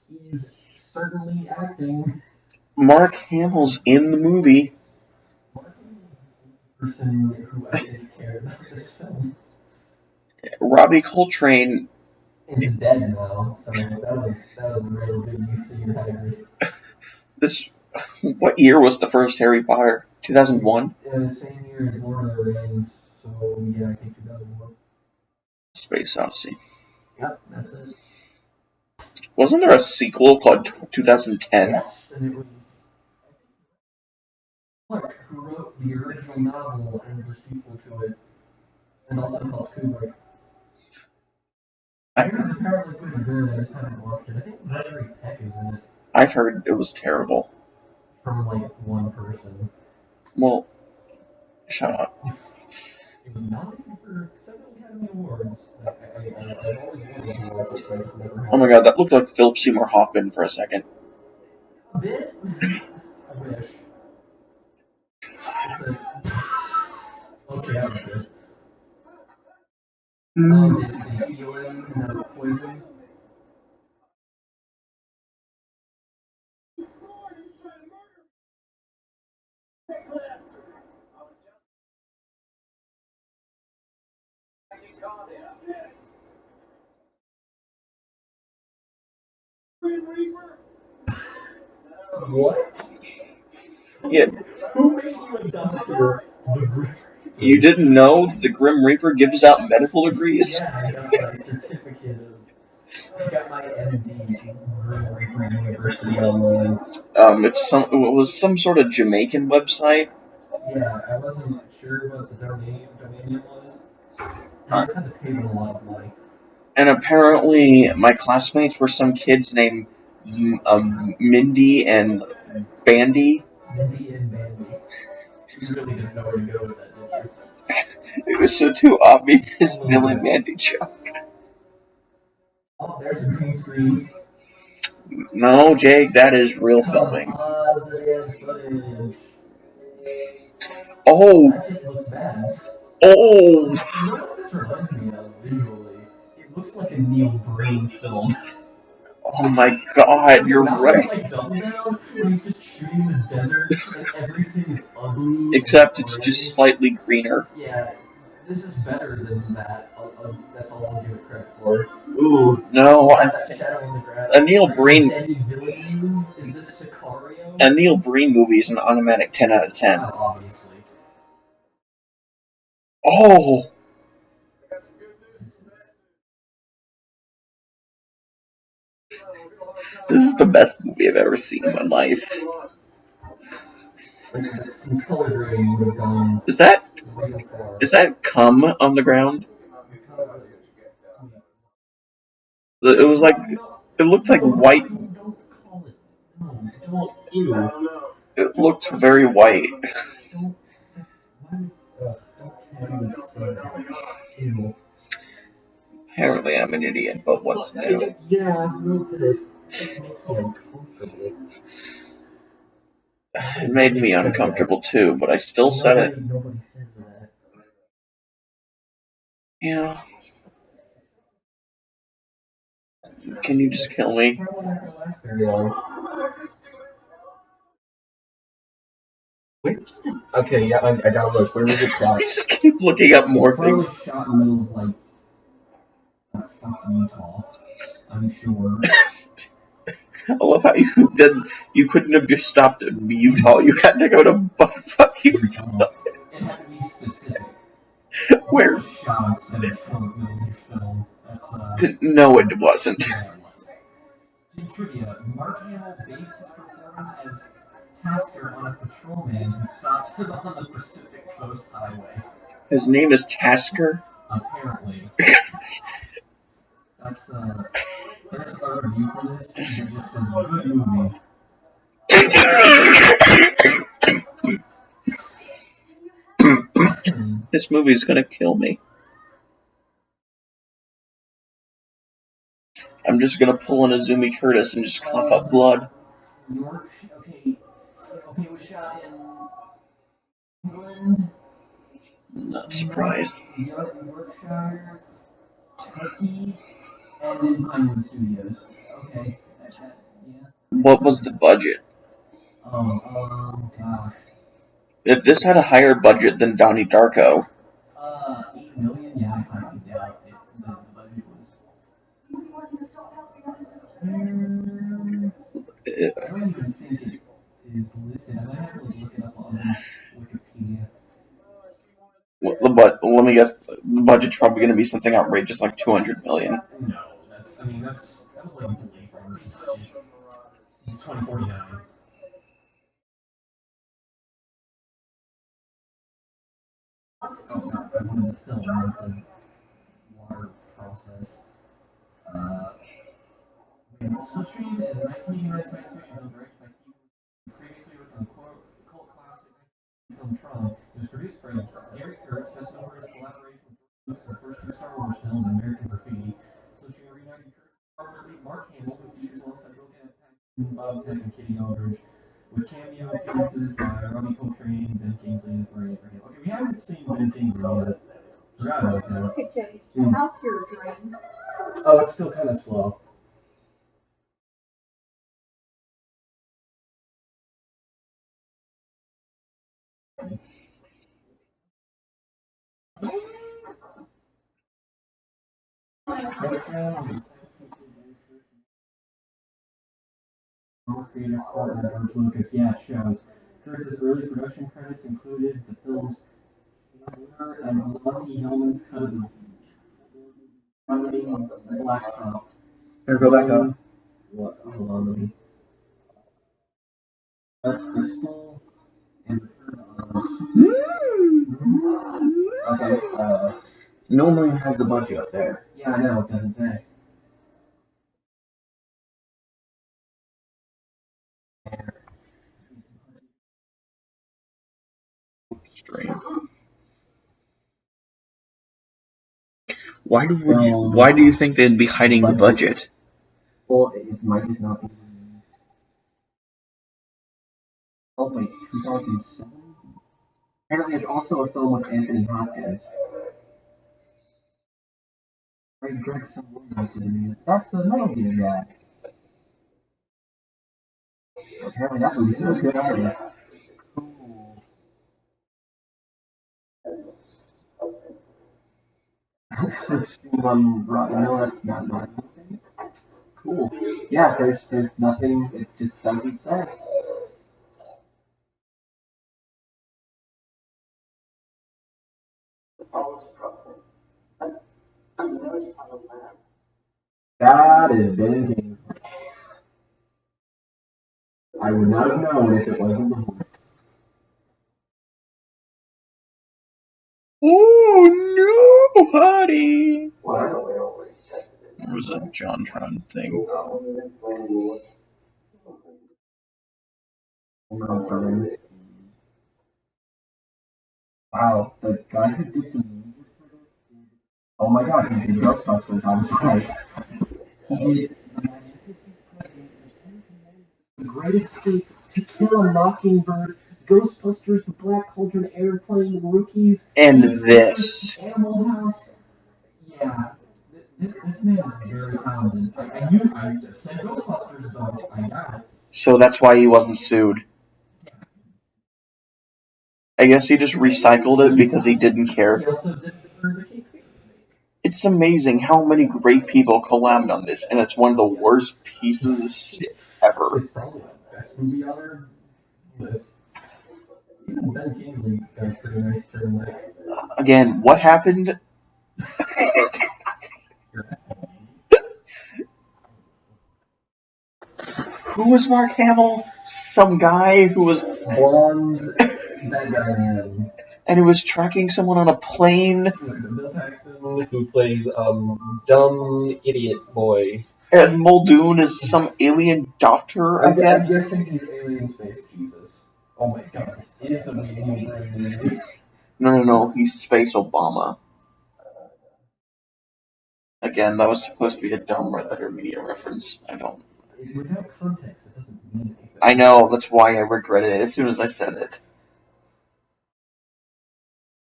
Speaker 1: he's certainly acting.
Speaker 2: Mark Hamill's in the movie.
Speaker 1: Person who I didn't care about this film
Speaker 2: Robbie Coltrane.
Speaker 1: is dead now, so that was a real good use of your hybrid.
Speaker 2: What year was the first Harry Potter? 2001?
Speaker 1: Same year as Lord of the Rings, so yeah, I think 2001.
Speaker 2: Space Odyssey.
Speaker 1: Yep, that's it.
Speaker 2: Wasn't there a sequel called 2010?
Speaker 1: Yes, and it was Clark who wrote the original novel and the sequel to it, and also helped Kubrick. It was apparently pretty good, I just haven't watched it. I think Gregory Peck is in it,
Speaker 2: I've heard it was terrible.
Speaker 1: from like one person.
Speaker 2: Well, shut up.
Speaker 1: It was nominated for several Academy Awards. I've always wanted to watch it, but it's never
Speaker 2: Oh
Speaker 1: happened.
Speaker 2: my god, that looked like Philip Seymour Hoffman for a second.
Speaker 1: A bit? I wish. It's a Oh, did he heal him? Is that what poison? What?
Speaker 2: Yeah,
Speaker 1: Who made you a doctor? The Grim Reaper.
Speaker 2: you didn't know the Grim Reaper gives out medical degrees?
Speaker 1: Yeah, I got my certificate of. I got my MD Grim Reaper University online.
Speaker 2: It was some sort of Jamaican website.
Speaker 1: Yeah, I wasn't sure what the domain was. And I
Speaker 2: Uh,
Speaker 1: just had to pay them a lot of money.
Speaker 2: and apparently, my classmates were some kids named Mindy and Bandy.
Speaker 1: Mindy and Bandy. You really didn't know where to go with that, did you?
Speaker 2: It was so too obvious,
Speaker 1: A little
Speaker 2: Bill and
Speaker 1: bit.
Speaker 2: Mandy joke.
Speaker 1: Oh, there's a green screen.
Speaker 2: No, Jake, that is real filming.
Speaker 1: Positive footage.
Speaker 2: Oh,
Speaker 1: That just looks bad.
Speaker 2: oh,
Speaker 1: You know what this reminds me of visually? It looks like a Neil Breen film.
Speaker 2: oh my God,
Speaker 1: Does it
Speaker 2: you're
Speaker 1: not
Speaker 2: right.
Speaker 1: look like Double Down, where he's just shooting in the desert and everything is ugly?
Speaker 2: Except
Speaker 1: and
Speaker 2: it's
Speaker 1: gray?
Speaker 2: just slightly greener.
Speaker 1: Yeah, this is better than that. That's all I'll give it credit for. Ooh,
Speaker 2: No,
Speaker 1: that shadow on the ground.
Speaker 2: a Neil
Speaker 1: Are
Speaker 2: Breen,
Speaker 1: you Denny Villeneuve? Is this Sicario?
Speaker 2: a Neil Breen movie is an automatic 10 out of 10.
Speaker 1: Oh, obviously.
Speaker 2: Oh, this is the best movie I've ever seen in my life.
Speaker 1: Like, some color grading would have gone
Speaker 2: Is that
Speaker 1: real far.
Speaker 2: cum on the ground? It was like it looked like white.
Speaker 1: Don't call it. No, don't. Ew.
Speaker 2: It looked very white.
Speaker 1: Don't. Why would. Don't casually say that. Ew.
Speaker 2: Apparently, I'm an idiot, but what's new?
Speaker 1: Yeah, a little bit. It makes me uncomfortable.
Speaker 2: It made me uncomfortable too, but I still said it.
Speaker 1: Nobody says that.
Speaker 2: Yeah. Can you just kill me?
Speaker 1: Probably not gonna last very long. Where's the... Okay, yeah, I gotta look. Where was it shot?
Speaker 2: I just keep looking up more
Speaker 1: It's probably
Speaker 2: things.
Speaker 1: shot in the middle of, like, Utah, I'm sure.
Speaker 2: I love how you couldn't have just stopped at Utah. You had to go to fucking
Speaker 1: Utah. It had to be specific.
Speaker 2: where?
Speaker 1: This was shot on 7mm film. That's,
Speaker 2: No, it wasn't.
Speaker 1: yeah, it was. In trivia, Mark Hamill based his performance as Tasker on a patrolman who stopped him on the Pacific Coast Highway.
Speaker 2: His name is Tasker.
Speaker 1: Apparently. That's our review for this. It just says, good movie.
Speaker 2: This movie's gonna kill me. I'm just gonna pull an Azumi Curtis and just cough up blood.
Speaker 1: Okay, it was shot in England,
Speaker 2: Not surprised.
Speaker 1: Yorkshire, Turkey, and in Pinewood Studios. Okay, yeah.
Speaker 2: What was the budget?
Speaker 1: Oh, gosh.
Speaker 2: If this had a higher budget than Donnie Darko,
Speaker 1: 8 million? Yeah, I highly doubt it. The budget was. I don't even think it is listed. I might have to look it up on Wikipedia.
Speaker 2: let me guess, the budget's probably going to be something outrageous like 200 million.
Speaker 1: No, that was like a delayed version. It's 2049. Oh, no, I wanted the film, not the water process. Slipstream is a 1989 science fiction film directed by Steve previously worked on cult classic film Tron. It was produced by Gary Kurtz, best known for his collaboration with George Lucas in the first two Star Wars films and American Graffiti. Slipstream reunited Kurtz Star Wars lead Mark Hamill, who features alongside Bill Paxton, Bob Peck, and Kitty Aldridge, with cameo appearances by Robbie Coltrane, Ben Kingsley, and Maria Abraham. Okay, we haven't seen Ben Kingsley yet. Forgot about that.
Speaker 4: Okay, Jay, how's your dream?
Speaker 1: Oh, it's still kind of slow. Creative partner George Lucas. Yeah, it shows. Kurtz's early production credits included the film's and Monty Hellman's cut of the running Black Hawk.
Speaker 5: Here, go back up. What? Hold on, let me.
Speaker 1: Crystal and
Speaker 5: Okay, normally it has the budget up there.
Speaker 1: yeah, I know, it doesn't say.
Speaker 2: Stream. Why do you think they'd be hiding the budget?
Speaker 5: Well, it might just not be. Oh wait, 2007? Apparently it's also a film with Anthony Hopkins. Right, Gregson Williams in it. That's the Metal Gear guy. Apparently that movie's so good already. Cool. Slipstream on Rotten. No, that's not my thing. Cool. Yeah, there's nothing. It just doesn't say. That is Ben Kingsley. I would not have known if it wasn't the voice.
Speaker 2: Oh no, honey!
Speaker 5: Wow.
Speaker 2: It was a JonTron thing.
Speaker 5: Wow, the guy who did some music for this. Oh my god, he did Ghostbusters, I was right. He did The Great Escape, To Kill a Mockingbird, Ghostbusters, The Black Cauldron, Airplane, Rookies,
Speaker 2: And this.
Speaker 1: Animal House. Yeah, this man is very talented. I said Ghostbusters, though. I got it.
Speaker 2: So that's why he wasn't sued. I guess he just recycled it because he didn't care.
Speaker 1: He also did it for the Cape Fear.
Speaker 2: It's amazing how many great people collabed on this, and it's one of the worst pieces of shit ever.
Speaker 1: It's probably the best movie on our list. Even Ben Kingsley's got a pretty nice turn.
Speaker 2: Again, what happened? Who was Mark Hamill? Some guy who was
Speaker 1: blonde, that guy, man.
Speaker 2: And he was tracking someone on a plane.
Speaker 1: Bill Paxton.
Speaker 5: Who plays dumb idiot boy.
Speaker 2: And Muldoon is some alien doctor, I guess.
Speaker 1: I'm guessing he's alien space Jesus. Oh my god, this is a movie.
Speaker 2: No, he's Space Obama. Again, that was supposed to be a dumb Red Letter Media reference. I don't.
Speaker 1: Without context, it doesn't mean anything.
Speaker 2: I know, that's why I regretted it as soon as I said it.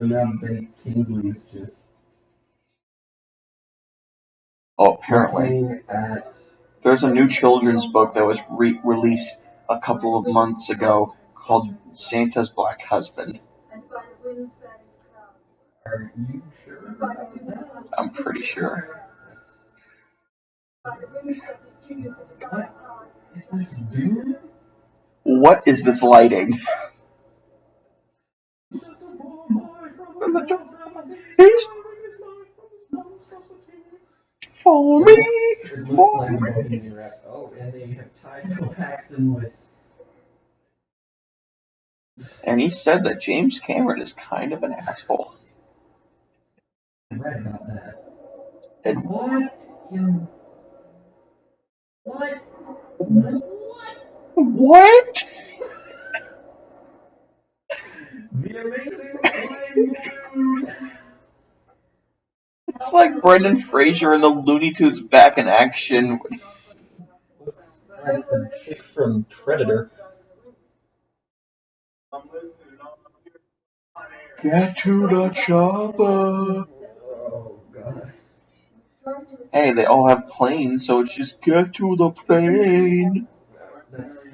Speaker 1: And now Ben Kingsley's just.
Speaker 2: Oh, apparently. There's a new children's book that was released a couple of months ago called Santa's Black Husband.
Speaker 1: Are you sure about that?
Speaker 2: I'm pretty sure.
Speaker 1: What is this Dune?
Speaker 2: What is this lighting? For me!
Speaker 1: It looks like Bohemian Rhapsody. Oh, and they have tied Bill Paxton with.
Speaker 2: And he said that James Cameron is kind of an asshole.
Speaker 1: I read about that.
Speaker 2: And What?
Speaker 1: The Amazing Flying Moon!
Speaker 2: It's like Brendan Fraser and the Looney Tunes back in action.
Speaker 5: Looks like the chick from Predator.
Speaker 2: Get to the chopper. Hey, they all have planes, so it's just get to the plane.
Speaker 5: That's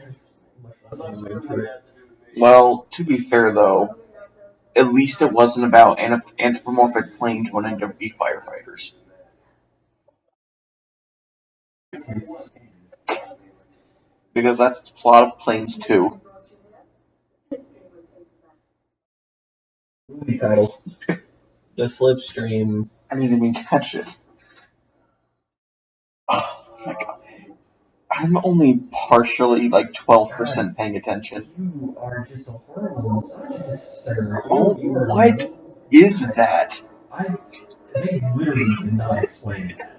Speaker 5: much less animated.
Speaker 2: Well, to be fair though, at least it wasn't about anthropomorphic planes wanting to be firefighters. Because that's the plot of Planes 2.
Speaker 5: Movie title. The Slipstream.
Speaker 2: I didn't even catch it. Oh my god. I'm only partially, 12% paying attention.
Speaker 5: You are just a horrible misogynist, sir.
Speaker 2: Oh,
Speaker 5: You are
Speaker 2: what is that?
Speaker 5: They literally did not explain that.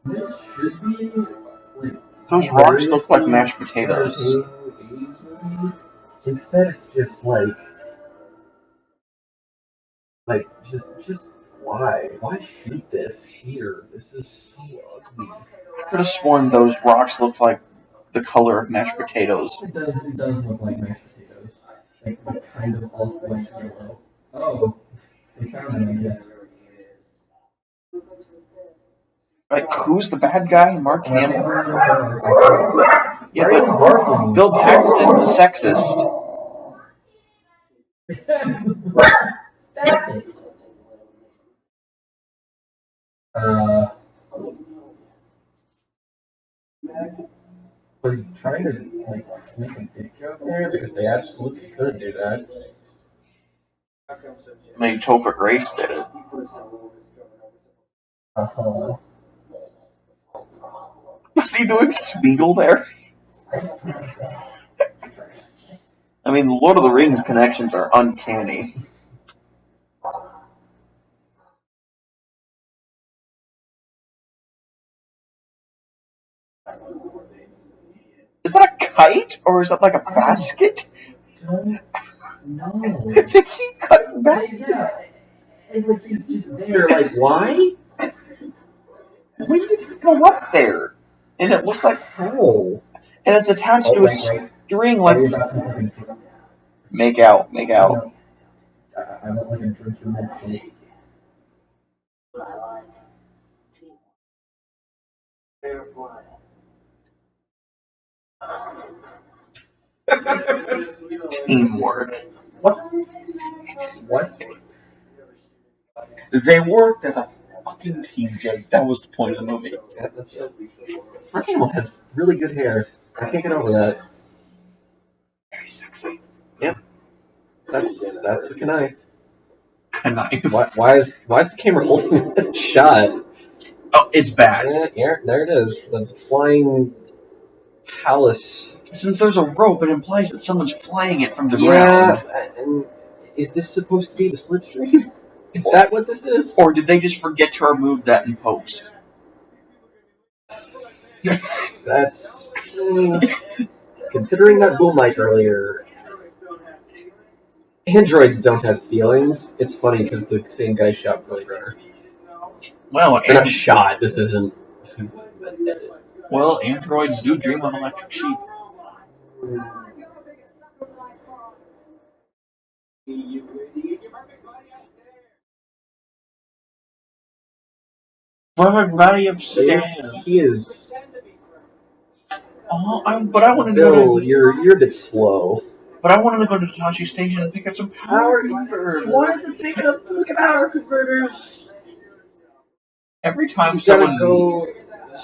Speaker 5: This should be,
Speaker 2: Those rocks look like mashed potatoes.
Speaker 5: 80s movie. Instead, it's just just why? Why shoot this here? This is so ugly.
Speaker 2: I could have sworn those rocks looked like the color of mashed potatoes.
Speaker 5: It does look like mashed potatoes. Like kind of off-white yellow. Oh, they found him, yes.
Speaker 2: Who's the bad guy? Mark Hamill? Yeah, but
Speaker 5: Barking.
Speaker 2: Bill Paxton's a sexist.
Speaker 5: Stop it. Was he trying to make a dick joke there? Because they absolutely could do that.
Speaker 2: I mean, Topher Grace did it.
Speaker 5: Uh-huh.
Speaker 2: Was he doing Spiegel there? I mean, the Lord of the Rings connections are uncanny. Is that a kite? Or is that like a basket?
Speaker 5: No.
Speaker 2: They keep cutting back.
Speaker 5: Yeah. And he's just there, why?
Speaker 2: When did he go up there? And it looks like
Speaker 5: how?
Speaker 2: And it's attached to a string like. Make out.
Speaker 5: I want a drink your milkshake.
Speaker 2: Teamwork.
Speaker 5: What?
Speaker 2: They worked as a fucking team, Jake. That was the point of the movie.
Speaker 5: Yeah, that's it. Mark Hamill has really good hair. I can't get over that.
Speaker 2: Very sexy.
Speaker 5: Yep. That's the knife.
Speaker 2: Knife.
Speaker 5: Why is the camera holding that shot?
Speaker 2: Oh, it's bad.
Speaker 5: Yeah, there it is. The flying palace.
Speaker 2: Since there's a rope, it implies that someone's flying it from the ground.
Speaker 5: Yeah, and is this supposed to be the Slipstream? Is that what this is?
Speaker 2: Or did they just forget to remove that in post?
Speaker 5: That's considering that boom mic earlier. Androids don't have feelings. It's funny because the same guy shot Blade Runner.
Speaker 2: Well,
Speaker 5: They're not shot. This isn't.
Speaker 2: Well, androids do dream of electric sheep. Perfect body upstairs.
Speaker 5: He is.
Speaker 2: Oh, but I wanted to
Speaker 5: Bill,
Speaker 2: go to.
Speaker 5: you're a bit slow.
Speaker 2: But I wanted to go to Tachi Station and pick up some power converters.
Speaker 5: You wanted to pick up some power converters.
Speaker 2: Every time
Speaker 5: You
Speaker 2: someone
Speaker 5: gotta go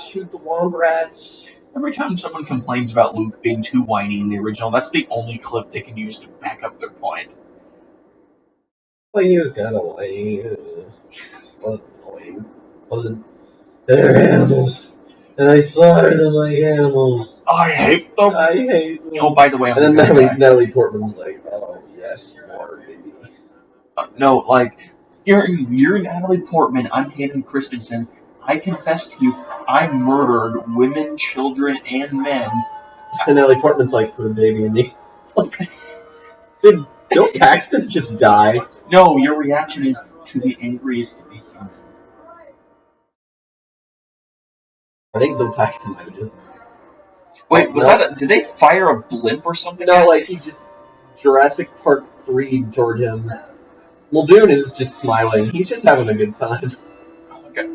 Speaker 5: shoot the Wombrats.
Speaker 2: Every time someone complains about Luke being too whiny in the original, that's the only clip they can use to back up their point.
Speaker 5: Well, he was kind of lame. Wasn't annoying. Wasn't. They're animals, and I slaughter them like animals.
Speaker 2: I hate them.
Speaker 5: I hate them.
Speaker 2: Oh, by the way, I'm
Speaker 5: and then Natalie Portman's like, "Oh yes, you are, baby."
Speaker 2: No, you're Natalie Portman. I'm Hayden Christensen. I confess to you, I murdered women, children, and men.
Speaker 5: And Natalie Portman's like, "Put a baby in me." Did Bill Paxton just die?
Speaker 2: No, your reaction is to be angry is to be human.
Speaker 5: I think Bill Paxton might have just.
Speaker 2: Wait, did they fire a blimp or something?
Speaker 5: No, he just Jurassic Park 3 toward him. Muldoon is just smiling. He's just having a good time.
Speaker 2: Okay.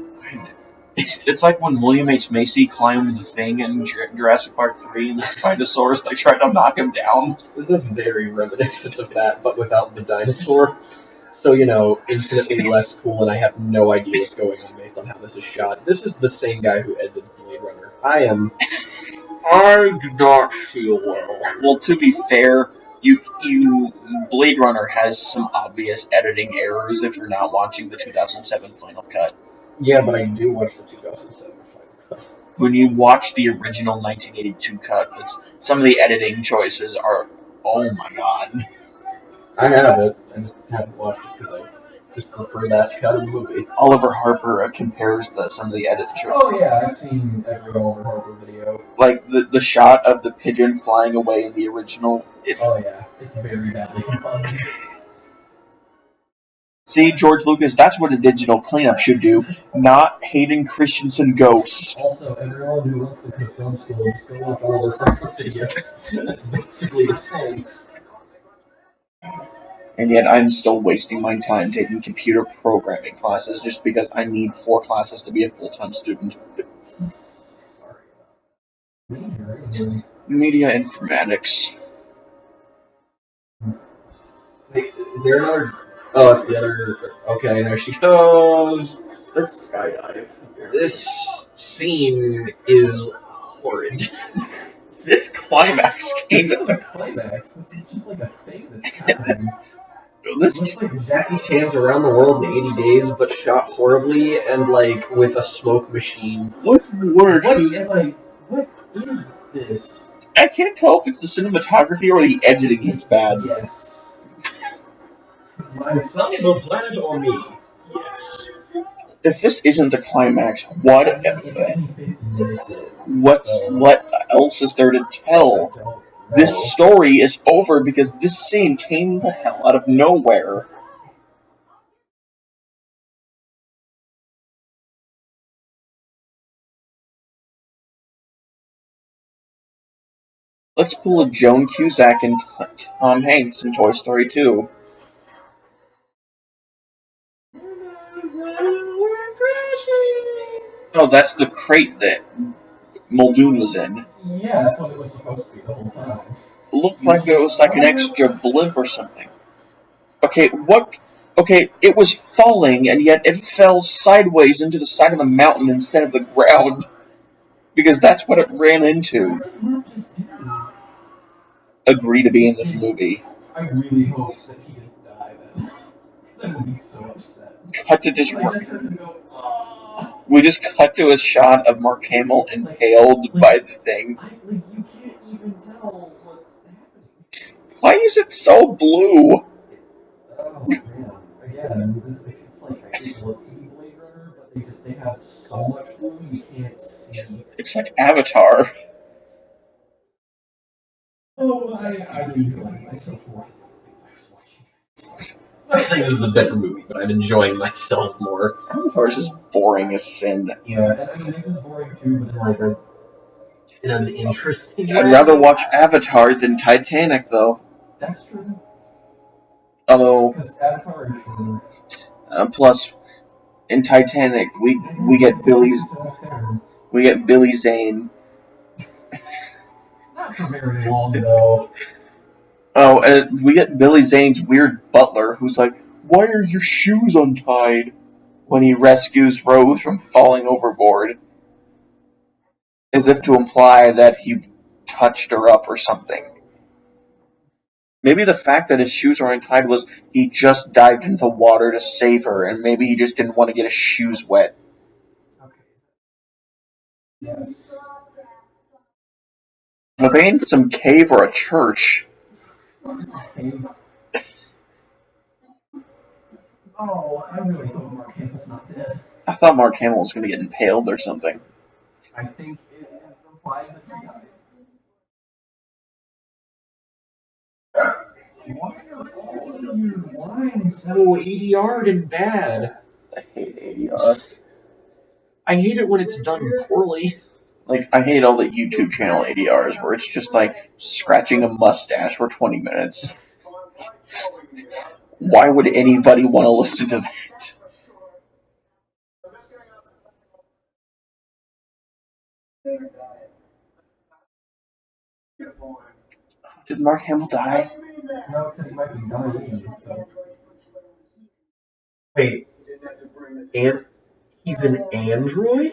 Speaker 2: It's like when William H. Macy climbed the thing in Jurassic Park 3 and the Spinosaurus, they tried to knock him down.
Speaker 5: This is very reminiscent of that, but without the dinosaur. So, infinitely less cool, and I have no idea what's going on based on how this is shot. This is the same guy who edited Blade Runner. I do not feel well.
Speaker 2: Well, to be fair, you Blade Runner has some obvious editing errors if you're not watching the 2007 final cut.
Speaker 5: Yeah, but I do watch the 2007 final cut.
Speaker 2: When you watch the original 1982 cut, some of the editing choices are, oh my god.
Speaker 5: I have it. I just haven't watched it because I just prefer that cut of the movie.
Speaker 2: Oliver Harper compares some of the edit choices.
Speaker 1: Oh yeah, I've seen every Oliver Harper video.
Speaker 2: Like the shot of the pigeon flying away in the original.
Speaker 1: Oh yeah, it's very badly composited.
Speaker 2: See, George Lucas, that's what a digital cleanup should do, not Hayden Christensen ghosts.
Speaker 1: Also, everyone who wants to go to film school, just go watch Oliver Harper videos. That's basically the same.
Speaker 2: And yet I'm still wasting my time taking computer programming classes just because I need 4 classes to be a full-time student. Media informatics.
Speaker 5: Wait, is there another? Oh, it's the other. Okay, there she goes.
Speaker 1: Let's skydive.
Speaker 5: This scene is horrid.
Speaker 2: This climax
Speaker 1: This isn't a climax. This is just like a thing that's happening.
Speaker 5: It looks like Jackie Chan's Around the World in 80 Days, but shot horribly and with a smoke machine.
Speaker 2: What's worse?
Speaker 1: What is this?
Speaker 2: I can't tell if it's the cinematography or the editing is bad.
Speaker 1: Yes.
Speaker 5: My sons will plan on me. Yes.
Speaker 2: If this isn't the climax, what else is there to tell? This story is over because this scene came the hell out of nowhere. Let's pull a Joan Cusack and Tom Hanks in Toy Story 2. Oh, that's the crate that Muldoon was in.
Speaker 1: Yeah, that's what it was supposed to be the whole time.
Speaker 2: It looked like it was like an extra blimp or something. Okay, it was falling, and yet it fell sideways into the side of the mountain instead of the ground. Because that's what it ran into. Agree to be in this movie.
Speaker 1: I really hope that he doesn't die then. Because I would be so upset.
Speaker 2: Cut to just
Speaker 1: I just heard him go, oh.
Speaker 2: We just cut to a shot of Mark Hamill impaled by the thing.
Speaker 1: You can't even tell what's happening.
Speaker 2: Why is it so blue?
Speaker 1: Oh man, again, it's like it wants to be Blade Runner, but they have so much blue you can't see.
Speaker 2: It's like Avatar.
Speaker 1: Oh, I enjoyed myself more.
Speaker 5: I'm not saying this is a better movie, but I'm enjoying myself more.
Speaker 2: Avatar is just boring as sin.
Speaker 1: Yeah, and I mean, this is boring too, but in an interesting way.
Speaker 2: I'd rather watch Avatar than Titanic, though.
Speaker 1: That's true.
Speaker 2: Although,
Speaker 1: Because Avatar is true.
Speaker 2: Plus, in Titanic, we get Billy Zane.
Speaker 1: Not for very long though.
Speaker 2: Oh, and we get Billy Zane's weird butler, who's like, "Why are your shoes untied?" when he rescues Rose from falling overboard, as if to imply that he touched her up or something. Maybe the fact that his shoes are untied was he just dived into the water to save her, and maybe he just didn't want to get his shoes wet.
Speaker 1: Okay. Yes.
Speaker 2: Are they in some cave or a church?
Speaker 1: Oh, I really hope Mark Hamill's not dead.
Speaker 2: I thought Mark Hamill was going to get impaled or something.
Speaker 1: I think it is implied that he died. Why are all of your lines
Speaker 5: So ADR'd and bad.
Speaker 2: I hate ADR.
Speaker 5: I hate it when it's done poorly.
Speaker 2: Like, I hate all the YouTube channel ADRs where it's just like scratching a mustache for 20 minutes. Why would anybody want to listen to that? Did Mark Hamill die?
Speaker 1: No, it said he might be dying, so.
Speaker 5: Wait, and he's an android?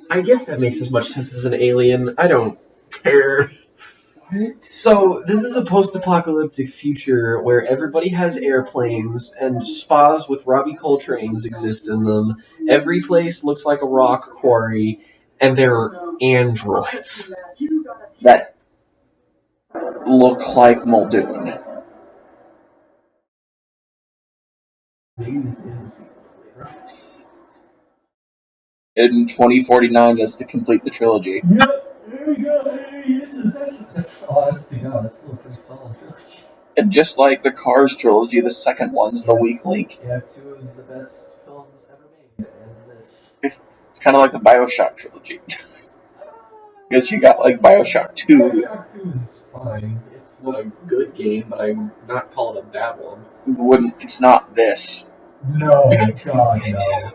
Speaker 5: I guess that makes as much sense as an alien. I don't care.
Speaker 2: What?
Speaker 5: So, this is a post-apocalyptic future where everybody has airplanes and spas with Robbie Coltrane's exist in them. Every place looks like a rock quarry, and they're androids.
Speaker 2: That look like Muldoon.
Speaker 1: Maybe this is a sequel later.
Speaker 2: In 2049, just to complete the trilogy.
Speaker 1: Yep, there we go. Hey, that's honest to God, that's still a pretty solid trilogy.
Speaker 2: And just like the Cars trilogy, the second one's the weak link.
Speaker 1: You have two of the best films ever made, and this.
Speaker 2: It's kind of like the Bioshock trilogy. Because you got like Bioshock 2.
Speaker 1: Bioshock 2 is fine. It's
Speaker 5: Not a good game, but I'm not calling it a bad one.
Speaker 2: It's not this.
Speaker 1: no, God, no.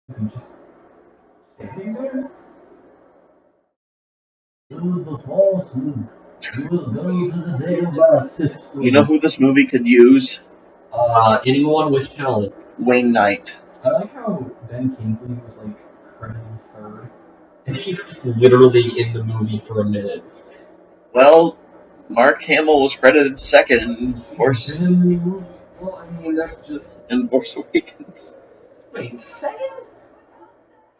Speaker 1: Is he just standing there? Use the false Luke. You will go to the day of our sister.
Speaker 2: You know who this movie could use?
Speaker 5: Anyone with talent.
Speaker 2: Wayne Knight.
Speaker 1: I like how Ben Kingsley was like credited third.
Speaker 5: And he was literally in the movie for a minute.
Speaker 2: Well, Mark Hamill was credited second in
Speaker 1: He's been in the movie. Well, I mean, that's just.
Speaker 2: Force Awakens.
Speaker 1: Wait, second?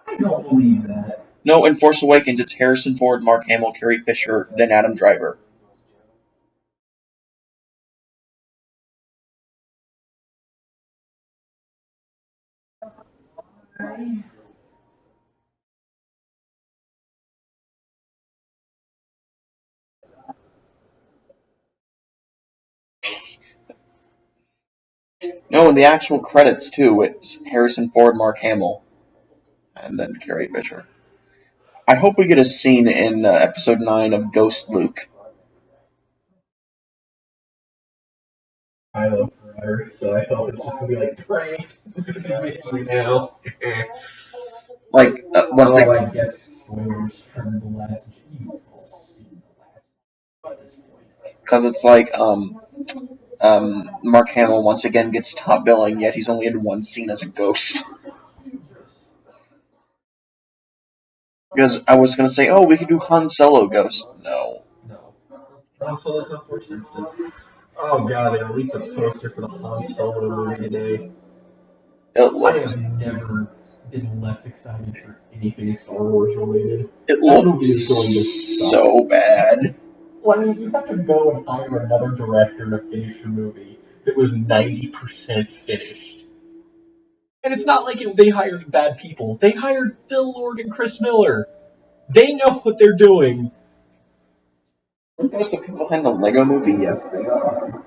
Speaker 1: I don't believe that.
Speaker 2: No, in Force Awakens, it's Harrison Ford, Mark Hamill, Carrie Fisher, then Adam Driver. No, in the actual credits, too, it's Harrison Ford, Mark Hamill, and then Carrie Fisher. I hope we get a scene in episode 9 of Ghost Luke.
Speaker 5: I love forever, so I hope it's just gonna be like, great, we're gonna be Mickey now.
Speaker 2: Like, once
Speaker 1: Oh,
Speaker 2: again,
Speaker 1: I guess spoilers from the last. You've all seen the last at this point.
Speaker 2: because it's like, Mark Hamill once again gets top billing, yet he's only in one scene as a ghost. Because I was gonna say, oh, we could do Han Solo ghost. No.
Speaker 1: No.
Speaker 5: Han Solo's unfortunate stuff. Oh god, they released a poster for the Han Solo movie today.
Speaker 2: It
Speaker 1: I
Speaker 2: looked,
Speaker 1: have never been less excited for anything Star Wars related.
Speaker 2: it
Speaker 1: That movie
Speaker 2: looked
Speaker 1: is going to suck.
Speaker 2: so bad.
Speaker 1: Well, I mean, you have to go and hire another director to finish your movie that was 90% finished. And it's not like they hired bad people. They hired Phil Lord and Chris Miller. They know what they're doing.
Speaker 2: Aren't those the people behind the Lego movie?
Speaker 1: Yes, they are.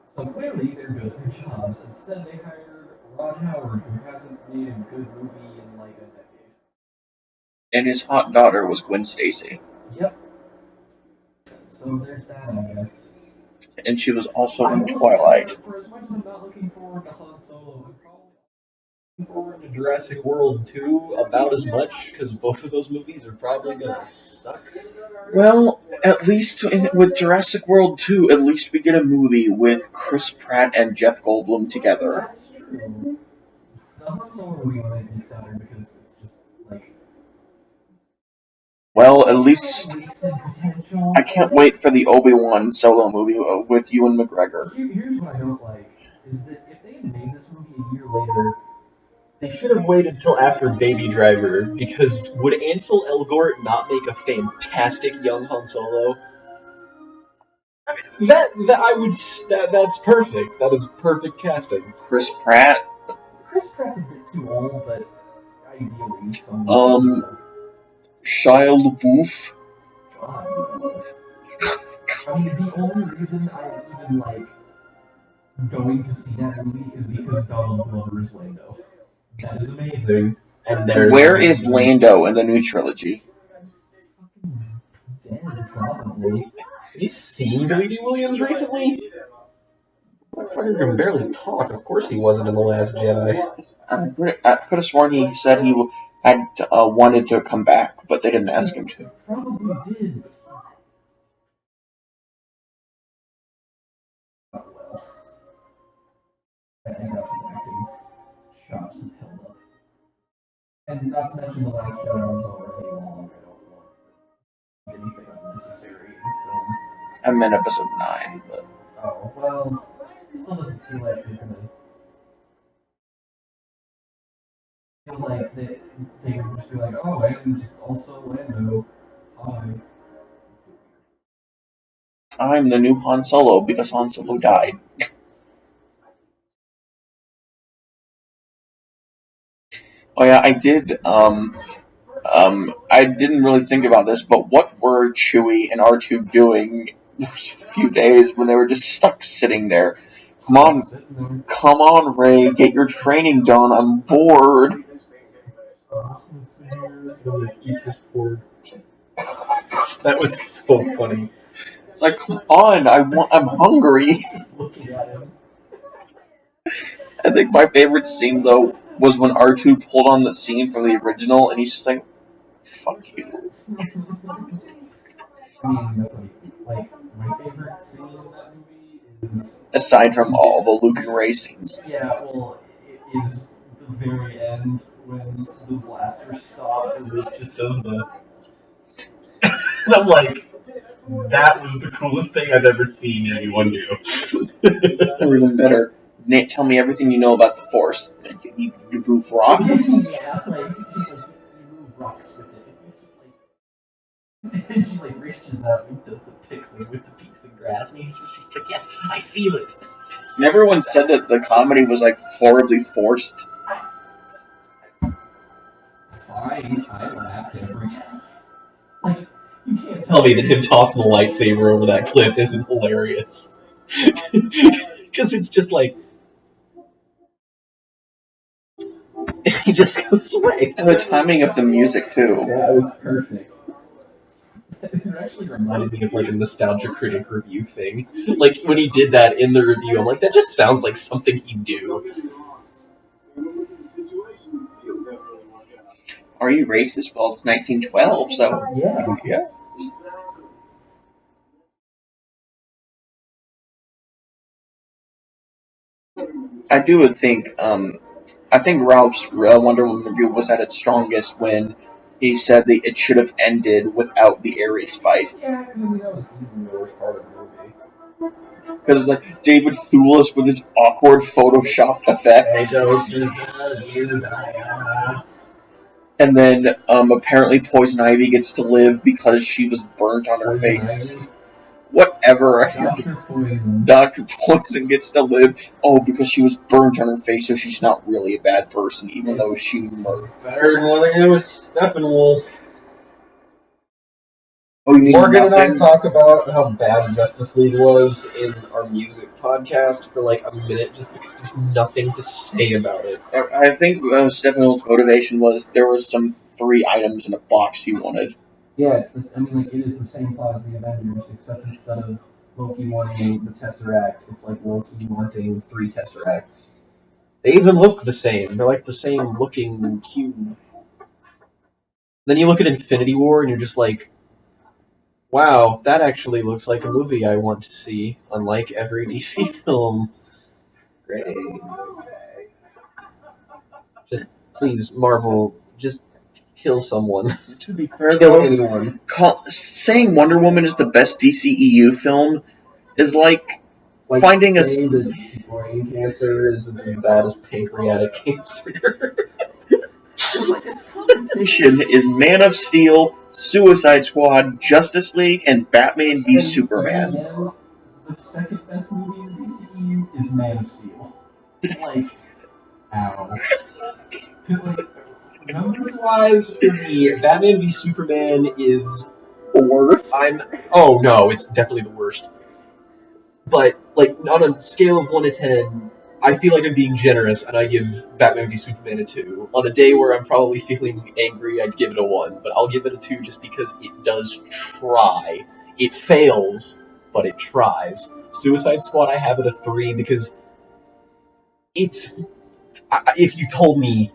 Speaker 1: So clearly they're good at their jobs. Instead, they hired Ron Howard, who hasn't made a good movie in like a decade.
Speaker 2: And his hot daughter was Gwen Stacy.
Speaker 1: Yep. So there's that, I guess.
Speaker 2: And she was also
Speaker 1: I
Speaker 2: in
Speaker 1: will say,
Speaker 2: Twilight.
Speaker 1: for as much as I'm not looking forward to Han Solo, I'm probably looking forward to Jurassic World 2 about as much, because both of those movies are probably gonna suck.
Speaker 2: Well, at least with Jurassic World 2, at least we get a movie with Chris Pratt and Jeff Goldblum together.
Speaker 1: That's true. The Han Solo movie might be sadder because it's just like
Speaker 2: Well, at least
Speaker 1: wasted potential.
Speaker 2: I can't wait for the Obi-Wan Solo movie with Ewan McGregor.
Speaker 1: Here's what I don't like, is that if they had made this movie a year later, they should have waited till after Baby Driver, because would Ansel Elgort not make a fantastic young Han Solo? I mean, that's perfect. That is perfect casting.
Speaker 2: Chris Pratt?
Speaker 1: Chris Pratt's a bit too old, but ideally someone
Speaker 2: Shia LaBeouf?
Speaker 1: God, no. I mean, the only reason I'm even like going to see that movie is because Donald Glover is Lando. That is amazing. And
Speaker 2: Where is Lando in the new trilogy?
Speaker 1: He's fucking dead. Probably.
Speaker 5: Have you seen Billy D. Williams recently? Motherfucker can barely talk. Of course he wasn't in The Last Jedi.
Speaker 2: I could have sworn he said he had wanted to come back, but they didn't ask him to.
Speaker 1: Probably did. Oh well. I got his acting chops have held up. And not to mention The Last Jedi was already long. I don't want anything unnecessary in film.
Speaker 2: I meant episode 9, but
Speaker 1: Oh, well, it still doesn't feel like they're gonna. Feels like they would just be like, oh, and also Lando. Hi.
Speaker 2: I'm the new Han Solo because Han Solo died. Oh yeah, I did. I didn't really think about this, but what were Chewie and R2 doing those few days when they were just stuck sitting there? Come on, Ray, get your training done. I'm bored.
Speaker 5: Eat this pork. That was so funny.
Speaker 2: It's like, come on, I'm hungry.
Speaker 1: Looking at him.
Speaker 2: I think my favorite scene though was when R2 pulled on the scene from the original, and he's just like, "Fuck you."
Speaker 1: I mean, that's like my favorite scene in that movie is.
Speaker 2: Aside from all the Luke and Ray scenes.
Speaker 1: Yeah, well, it is the very end when the blasters stop and Luke just does the.
Speaker 5: And I'm like, that was the coolest thing I've ever seen anyone do.
Speaker 2: Or even better, Nate, tell me everything you know about the Force. You move rocks?
Speaker 1: Yeah, like, you move rocks with it. And he's just like. And she like reaches out and does the tickling with the piece of grass, and she's like, yes, I feel it.
Speaker 2: And everyone said that the comedy was like horribly forced.
Speaker 1: Fine, I laughed every time. Like, you can't
Speaker 5: Tell me that him tossing the lightsaber over that cliff isn't hilarious. Because it's just like, he just goes away.
Speaker 2: And the timing of the music too.
Speaker 1: Yeah, it was perfect. It actually reminded
Speaker 5: Reminded me of like a nostalgia critic review thing. Like when he did that in the review, I'm like, that just sounds like something he'd do.
Speaker 2: Are you racist? Well, it's 1912, so
Speaker 1: yeah.
Speaker 2: I do think. I think Ralph's Wonder Woman review was at its strongest when he said that it should have ended without the Ares fight.
Speaker 1: Yeah, because I mean, that was easily the worst part of the movie.
Speaker 2: Because like David Thewlis with his awkward photoshopped effects. And then apparently Poison Ivy gets to live because she was burnt on her face. Whatever. Dr. Poison gets to live. Oh, because she was burnt on her face, so she's not really a bad person, even though she murdered.
Speaker 5: Better than what I did with Steppenwolf.
Speaker 2: Oh, you mean
Speaker 5: Morgan and I
Speaker 2: nothing?
Speaker 5: talk about how bad Justice League was in our music podcast for like a minute just because there's nothing to say about it.
Speaker 2: I think Stephenwolf's motivation was there was some 3 items in a box he wanted.
Speaker 1: Yeah, it's this. I mean, like, it is the same plot as the Avengers, except instead of Loki wanting the Tesseract, it's like Loki wanting 3 Tesseracts.
Speaker 5: They even look the same. They're like the same looking cube. Then you look at Infinity War and you're just like, wow, that actually looks like a movie I want to see, unlike every DC film. Great. Just, please, Marvel, just kill someone.
Speaker 2: To be fair,
Speaker 5: Kill
Speaker 2: though,
Speaker 5: anyone.
Speaker 2: saying Wonder Woman is the best DCEU film is like
Speaker 5: Like
Speaker 2: finding a.
Speaker 5: saying that brain cancer isn't as bad as pancreatic cancer.
Speaker 2: Its competition is Man of Steel, Suicide Squad, Justice League, and Batman v Superman.
Speaker 1: Again, the second best movie in the DCEU is Man of Steel. Like, ow. Like,
Speaker 5: Numbers-wise, for me, Batman v Superman is
Speaker 2: The worst.
Speaker 5: Oh no, it's definitely the worst. But like on a scale of 1 to 10, I feel like I'm being generous, and I give Batman v Superman a 2. On a day where I'm probably feeling angry, I'd give it a 1, but I'll give it a 2 just because it does try. It fails, but it tries. Suicide Squad, I have it a 3 because it's... if you told me,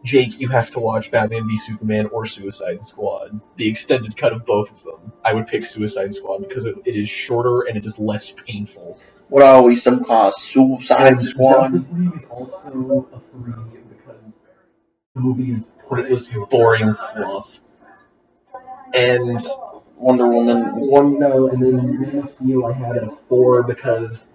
Speaker 5: Jake, you have to watch Batman v Superman or Suicide Squad, the extended cut of both of them, I would pick Suicide Squad because it is shorter and it is less painful.
Speaker 2: What are we, some kind of Suicide Squad?
Speaker 1: Justice League is also a 3 because the movie is
Speaker 5: Pointless, boring fluff. And
Speaker 2: Wonder Woman.
Speaker 5: and then Man of Steel I had at a 4 because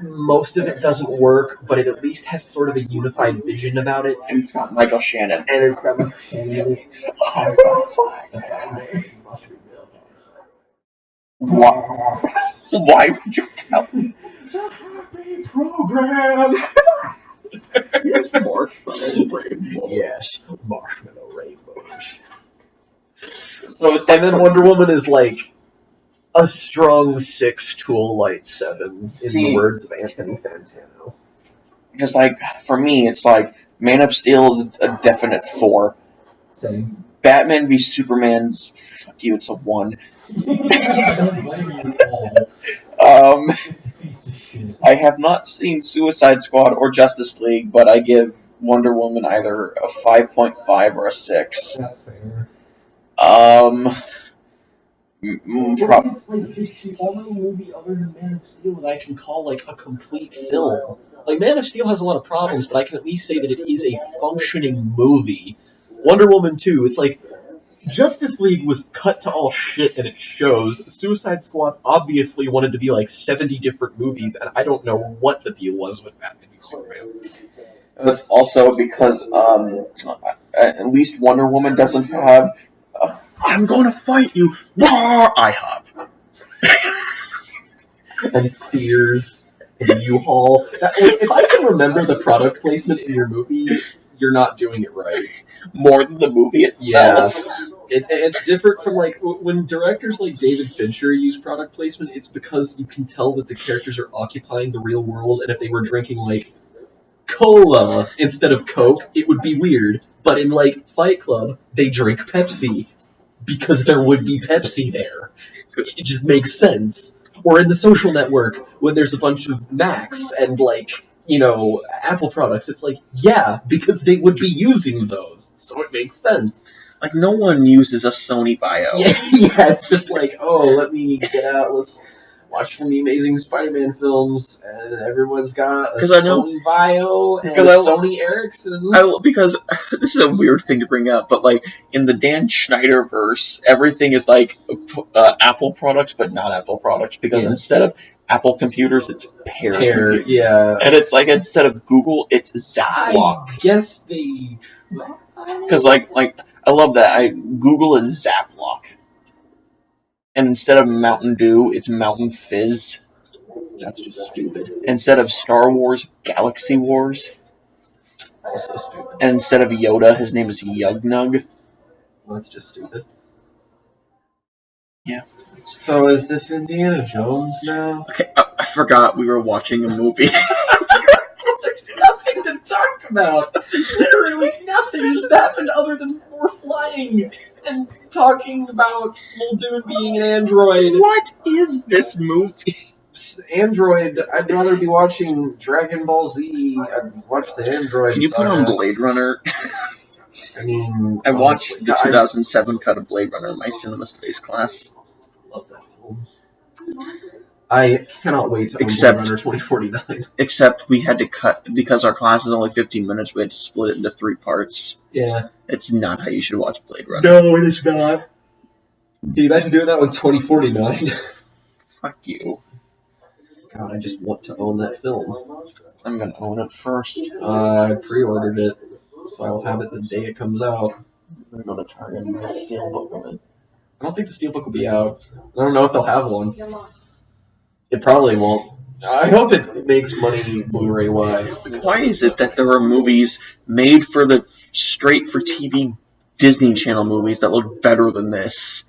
Speaker 5: most of it doesn't work, but it at least has sort of a unified vision about it.
Speaker 2: And it's got Michael Shannon.
Speaker 5: And it's got Michael Shannon in it.
Speaker 1: The foundation must be built on
Speaker 2: Why would you tell me?
Speaker 1: the happy program.
Speaker 2: Marshmallow Rainbow.
Speaker 5: Yes, marshmallow rainbows.
Speaker 2: So it's
Speaker 5: And then Wonder Woman is like a strong 6 to a light 7, in the words of Anthony Fantano.
Speaker 2: Because, like, for me, it's like Man of Steel is a definite 4.
Speaker 1: Same.
Speaker 2: Batman v Superman's, fuck you, it's a 1.
Speaker 1: I don't blame you at all. It's a piece of shit.
Speaker 2: I have not seen Suicide Squad or Justice League, but I give Wonder Woman either a 5.5 or a 6.
Speaker 1: That's fair.
Speaker 5: It's the only movie other than Man of Steel that I can call like a complete film. Like Man of Steel has a lot of problems, but I can at least say that it is a functioning movie. Wonder Woman 2, it's like Justice League was cut to all shit and it shows. Suicide Squad obviously wanted to be like 70 different movies, and I don't know what the deal was with Batman v Superman.
Speaker 2: That's also because at least Wonder Woman doesn't have I'm going to fight you, roar, IHOP.
Speaker 5: And Sears and U-Haul. If I can remember the product placement in your movie, you're not doing it right.
Speaker 2: More than the movie itself.
Speaker 5: Yeah. It's different from, like, when directors like David Fincher use product placement, it's because you can tell that the characters are occupying the real world, and if they were drinking, like, cola instead of Coke, it would be weird. But in, like, Fight Club, they drink Pepsi because there would be Pepsi there. It just makes sense. Or in The Social Network, when there's a bunch of Macs and, like, you know, Apple products, it's like, yeah, because they would be using those, so it makes sense.
Speaker 2: Like, no one uses a Sony bio.
Speaker 5: Yeah, it's just like, oh, let me get out, let's watch the Amazing Spider-Man films, and everyone's got a Sony bio and a Sony Ericsson.
Speaker 2: Because this is a weird thing to bring up, but, like, in the Dan Schneider-verse, everything is, like, Apple products, but not Apple products, because instead of Apple computers, it's Pear computers.
Speaker 5: Yeah.
Speaker 2: And it's like, instead of Google, it's Zaplock.
Speaker 5: I guess they...
Speaker 2: Because, like, I love that. Google is Zaplock. And instead of Mountain Dew, it's Mountain Fizz.
Speaker 5: That's just stupid.
Speaker 2: Instead of Star Wars, Galaxy Wars.
Speaker 5: Also stupid.
Speaker 2: And instead of Yoda, his name is Yugnug.
Speaker 5: That's just stupid.
Speaker 2: Yeah.
Speaker 5: So is this Indiana Jones now?
Speaker 2: Okay, I forgot we were watching a movie.
Speaker 5: There's nothing to talk about. Literally nothing has happened other than more flying and talking about Muldoon being an android.
Speaker 2: What is this movie?
Speaker 5: Android. I'd rather be watching Dragon Ball Z. I'd watch the Android.
Speaker 2: Can you put on Blade Runner?
Speaker 5: I mean,
Speaker 2: I watched the 2007 cut of Blade Runner in my cinema space class.
Speaker 5: Love that film. I cannot wait to own Blade Runner 2049.
Speaker 2: Except we had to cut, because our class is only 15 minutes, we had to split it into 3 parts.
Speaker 5: Yeah.
Speaker 2: It's not how you should watch Blade Runner.
Speaker 5: No, it is not. Can you imagine doing that with 2049?
Speaker 2: Fuck you.
Speaker 5: God, I just want to own that film.
Speaker 2: I'm gonna own it first.
Speaker 5: I pre-ordered it, so I will have it the day it comes out.
Speaker 2: I'm gonna go to Target and buy a steelbook of it.
Speaker 5: I don't think the Steelbook will be out. I don't know if they'll have one. It probably won't. I hope it makes money Blu-ray wise.
Speaker 2: Why is it that there are movies made for the straight-for-TV Disney Channel movies that look better than this?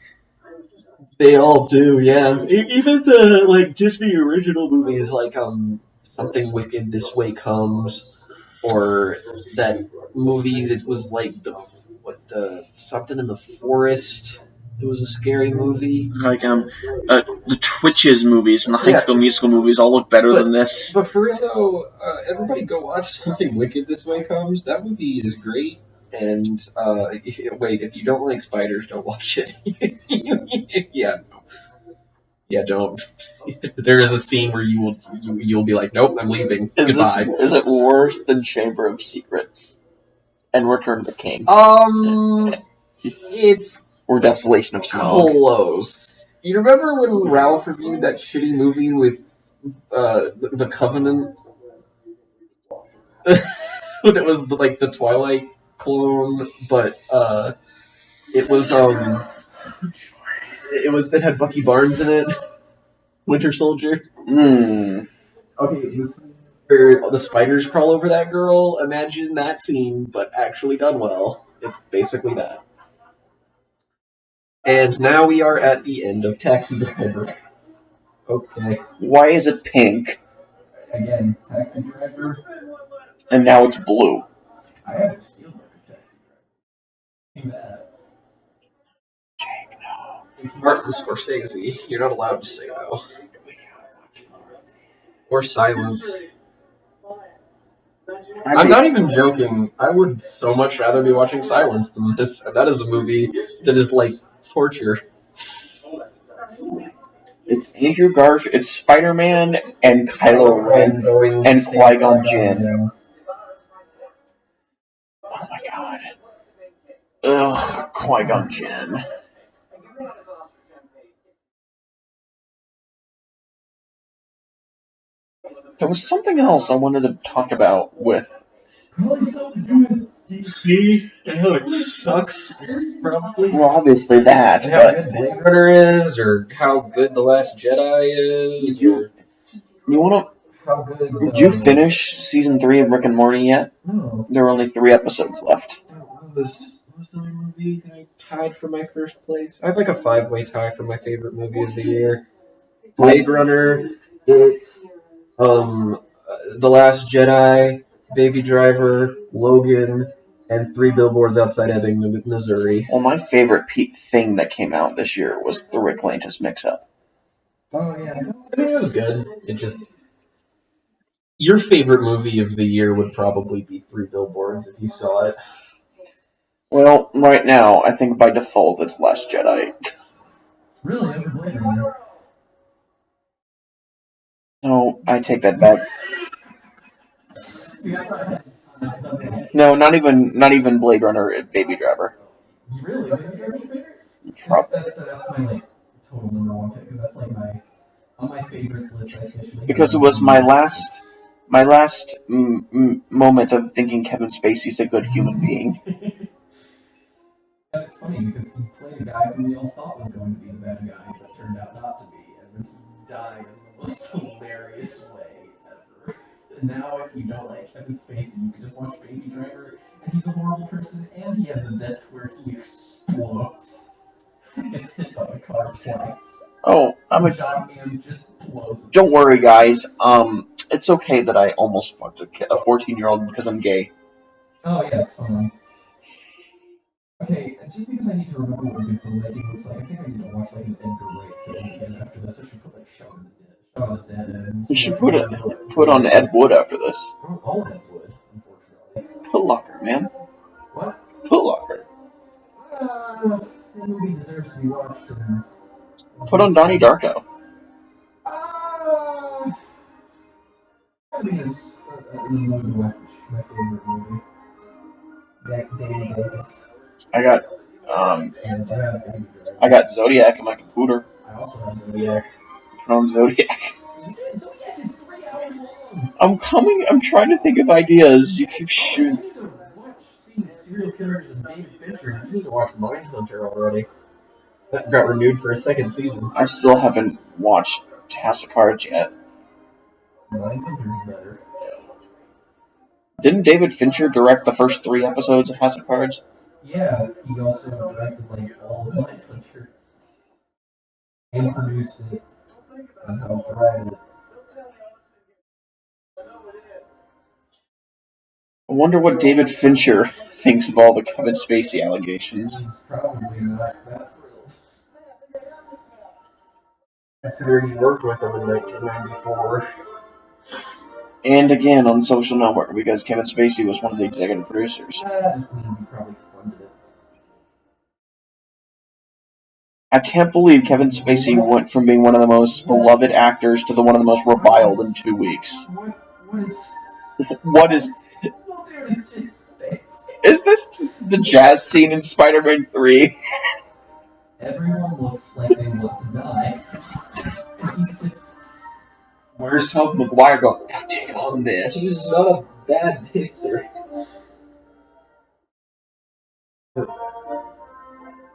Speaker 5: They all do, yeah. Even the like Disney original movies, like Something Wicked, This Way Comes, or that movie that was like the Something in the Forest. It was a scary movie.
Speaker 2: Like the Twitches movies and the High
Speaker 5: Yeah.
Speaker 2: School Musical movies all look better than this.
Speaker 5: But for real though, everybody go watch Something Wicked This Way Comes. That movie is great. And if you don't like spiders, don't watch it. Yeah, don't. There is a scene where you'll be like, nope, I'm leaving. Goodbye.
Speaker 2: Is it worse than Chamber of Secrets and Return of the King
Speaker 5: It's
Speaker 2: or Desolation of Smaug?
Speaker 5: close. You remember when Ralph reviewed that shitty movie with the Covenant? That was like the Twilight clone, but it was that had Bucky Barnes in it. Winter Soldier. Okay, where the spiders crawl over that girl. Imagine that scene, but actually done well. It's basically that. And now we are at the end of Taxi Driver. Okay.
Speaker 2: Why is it pink
Speaker 1: Again, Taxi Driver.
Speaker 2: and now it's blue?
Speaker 1: I have a steel Taxi Driver. That.
Speaker 2: Jake, no.
Speaker 5: It's Martin Scorsese. You're not allowed to say no. Or silence. I'm not even joking. I would so much rather be watching Silence than this. That is a movie that is like torture.
Speaker 2: It's Andrew Garfield, it's Spider-Man and Kylo Ren and Qui-Gon Jinn. Oh my god. Ugh, Qui-Gon Jinn. There was something else I wanted to talk about with.
Speaker 1: Probably something to do with DC and how it sucks. Probably.
Speaker 2: Well, obviously that,
Speaker 5: And how
Speaker 2: but
Speaker 5: good Blade Runner is, or how good The Last Jedi is,
Speaker 2: you want
Speaker 1: How good.
Speaker 2: to? Did you finish season 3 of Rick and Morty yet?
Speaker 1: No.
Speaker 2: There are only 3 episodes left.
Speaker 5: What was the other movie that I tied for my first place? I have like a 5-way tie for my favorite movie of the year. Blade Runner, It, The Last Jedi, Baby Driver, Logan, and 3 Billboards Outside Ebbing, Missouri.
Speaker 2: Well, my favorite thing that came out this year was the Rick Lantis mix-up.
Speaker 1: Oh yeah.
Speaker 5: I mean, it was good. It just... Your favorite movie of the year would probably be 3 Billboards if you saw it.
Speaker 2: Well, right now, I think by default it's Last Jedi.
Speaker 1: Really, over Blade Runner.
Speaker 2: No, I take that back.
Speaker 1: See, that's why I had something.
Speaker 2: No, not even Blade Runner, Baby Driver.
Speaker 1: Really, Baby Driver's your favorite? That's my like total number one pick because that's like on my favorites list. I officially.
Speaker 2: Because it was my last moment of thinking Kevin Spacey's a good human being.
Speaker 1: And it's funny because he played a guy who we all thought was going to be the bad guy, but turned out not to be, and then he died in the most hilarious way ever. And now, if you don't like Kevin Spacey, you can just watch Baby Driver, and he's a horrible person, and he has a death where he explodes. Gets hit by a car twice.
Speaker 2: Oh,
Speaker 1: John Man just blows.
Speaker 2: Don't worry, guys. It's okay that I almost fucked a 14-year-old because I'm gay.
Speaker 1: Oh yeah, it's fine. Okay, just because I need to remember what good filmmaking looks like, I think I need to watch like an Edgar Wright film again after this. I should put like Shaun of the Dead.
Speaker 2: You should put on Ed Wood after this.
Speaker 1: All Ed Wood, unfortunately.
Speaker 2: Foot Locker, man.
Speaker 1: What?
Speaker 2: Foot Locker.
Speaker 1: The movie deserves to be watched. And
Speaker 2: Put on Donnie Darko.
Speaker 1: I mean, it's in the mood to watch my favorite movie. Danny Davis.
Speaker 2: I got I got Zodiac in my computer.
Speaker 1: I also have Zodiac.
Speaker 2: Put on Zodiac.
Speaker 1: Zodiac is 3 hours long.
Speaker 2: I'm trying to think of ideas. You keep shooting.
Speaker 1: You need to watch, speaking of serial killers and David Fincher, you need to watch Mindhunter already.
Speaker 5: That got renewed for a 2nd season.
Speaker 2: I still haven't watched House of Cards yet.
Speaker 1: Mindhunter's better.
Speaker 2: Didn't David Fincher direct the first 3 episodes of House of Cards?
Speaker 1: Yeah, he also directed like all of Mindhunter. And produced it. And helped write it.
Speaker 2: I wonder what David Fincher thinks of all the Kevin Spacey allegations.
Speaker 1: He's probably not that thrilled.
Speaker 5: Considering you worked with him in 1994.
Speaker 2: And again on Social Network because Kevin Spacey was one of the executive producers.
Speaker 1: That just means he probably funded it.
Speaker 2: I can't believe Kevin Spacey went from being one of the most beloved actors to one of the most reviled in 2 weeks.
Speaker 1: What is...
Speaker 2: What is...
Speaker 1: Well, dude, it's just...
Speaker 2: Is this the jazz scene in Spider-Man 3?
Speaker 1: Everyone looks like they want to die. And he's just...
Speaker 2: Where's Tobey Maguire going, now take on this?
Speaker 5: He's not a bad dancer.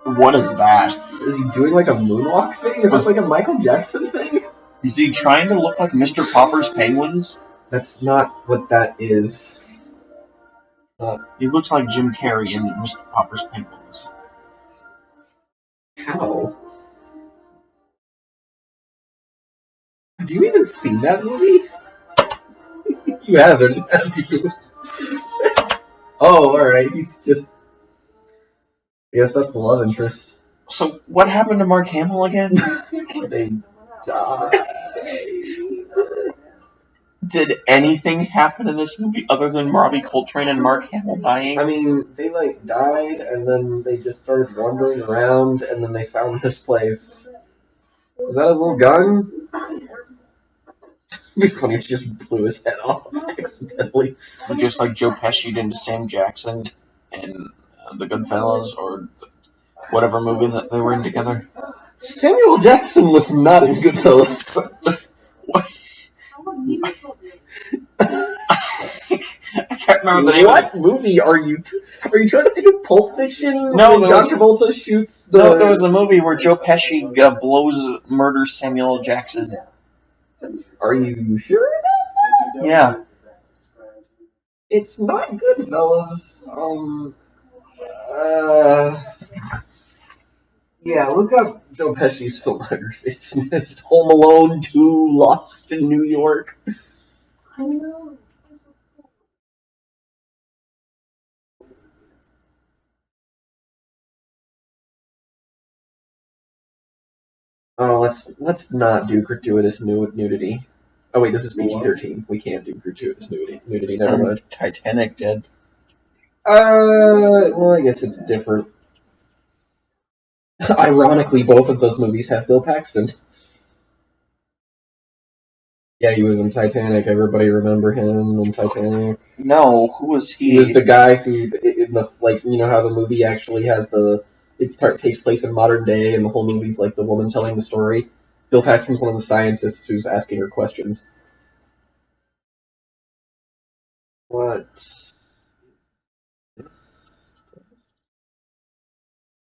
Speaker 2: What is that?
Speaker 5: Is he doing like a moonwalk thing? Is this like a Michael Jackson thing?
Speaker 2: Is he trying to look like Mr. Popper's Penguins?
Speaker 5: That's not what that is.
Speaker 2: He looks like Jim Carrey in Mr. Popper's Penguins.
Speaker 5: How? Have you even seen that movie? You haven't, have you? Oh, alright, he's just... I guess that's the love interest.
Speaker 2: So, what happened to Mark Hamill again?
Speaker 5: They died.
Speaker 2: Did anything happen in this movie other than Robbie Coltrane and Mark Hamill dying?
Speaker 5: I mean, they like died, and then they just started wandering around, and then they found this place. Is that a little gun? It'd be funny if he just blew his head off accidentally.
Speaker 2: Just like Joe Pesci did to Sam Jackson in The Goodfellas or whatever movie that they were in together.
Speaker 5: Samuel Jackson was not in Goodfellas.
Speaker 2: I can't remember the name.
Speaker 5: What movie are you? Are you trying to think of Pulp Fiction?
Speaker 2: No,
Speaker 5: when John Travolta shoots.
Speaker 2: No, there was a movie where Joe Pesci murders Samuel Jackson.
Speaker 5: Are you sure?
Speaker 2: Yeah.
Speaker 5: It's not Goodfellas. Yeah, look up Joe Pesci's filmography. It's Home Alone 2, Lost in New York.
Speaker 4: I know.
Speaker 5: Oh, let's not do gratuitous nudity. Oh wait, this is PG-13. We can't do gratuitous nudity. Never mind.
Speaker 2: Titanic did.
Speaker 5: Well, I guess it's different. Ironically, both of those movies have Bill Paxton. Yeah, he was in Titanic. Everybody remember him in Titanic.
Speaker 2: No, who was he?
Speaker 5: He was the guy who, in the you know how the movie actually has it takes place in modern day, and the whole movie's like the woman telling the story. Bill Paxton's one of the scientists who's asking her questions. What?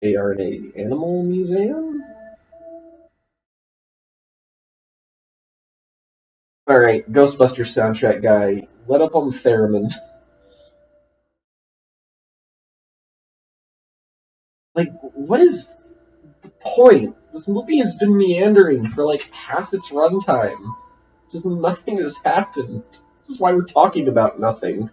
Speaker 5: They are in a animal museum? Alright, Ghostbusters soundtrack guy. Let up on the theremin. Like, what is the point? This movie has been meandering for like half its runtime. Just nothing has happened. This is why we're talking about nothing.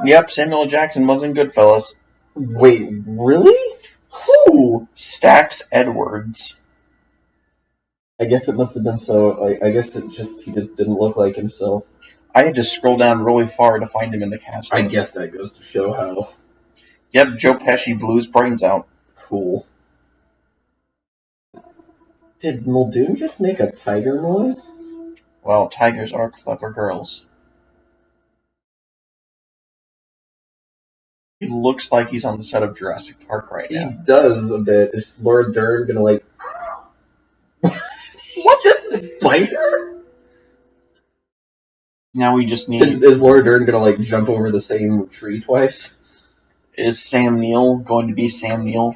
Speaker 2: Yep, Samuel Jackson was in Goodfellas.
Speaker 5: Wait, really? Who?
Speaker 2: Stax Edwards.
Speaker 5: I guess it must have been so. I guess he just didn't look like himself.
Speaker 2: I had to scroll down really far to find him in the cast.
Speaker 5: I guess that goes to show how.
Speaker 2: Yep, Joe Pesci blew his brains out.
Speaker 5: Cool. Did Muldoon just make a tiger noise?
Speaker 2: Well, tigers are clever girls. He looks like he's on the set of Jurassic Park right now.
Speaker 5: He does a bit. Is Laura Dern gonna like... What? Just fight her?
Speaker 2: Now we just need...
Speaker 5: Is Laura Dern gonna like jump over the same tree twice?
Speaker 2: Is Sam Neill going to be Sam Neill?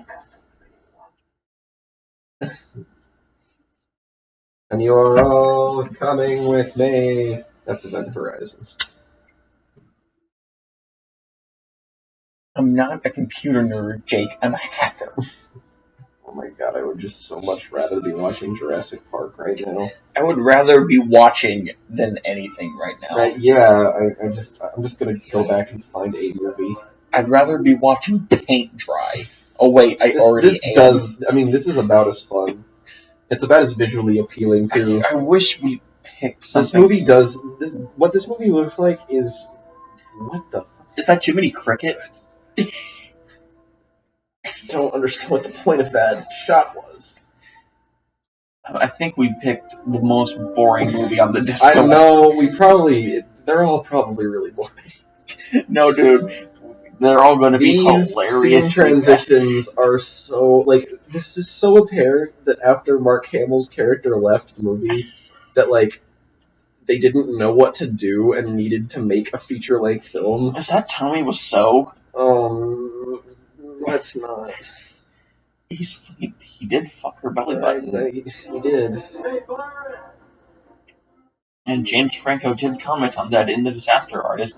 Speaker 5: And you are all coming with me. That's Event Horizon.
Speaker 2: I'm not a computer nerd, Jake. I'm a hacker.
Speaker 5: my god, I would just so much rather be watching Jurassic Park right now.
Speaker 2: I would rather be watching than anything right now.
Speaker 5: I'm just gonna go back and find a movie.
Speaker 2: I'd rather be watching paint dry. Oh wait, this
Speaker 5: is about as fun. It's about as visually appealing too.
Speaker 2: I wish we picked something.
Speaker 5: What this movie looks like is, what the?
Speaker 2: Is that Jiminy Cricket?
Speaker 5: Don't understand what the point of that shot was.
Speaker 2: I think we picked the most boring movie on the disc.
Speaker 5: I know, they're all probably really boring.
Speaker 2: No, dude. They're all going to be hilarious.
Speaker 5: These transitions are so, this is so apparent that after Mark Hamill's character left the movie, that, they didn't know what to do and needed to make a feature-length film.
Speaker 2: Is that Tommy Wiseau?
Speaker 5: Let's not.
Speaker 2: He did fuck her belly button.
Speaker 5: He did.
Speaker 2: And James Franco did comment on that in The Disaster Artist.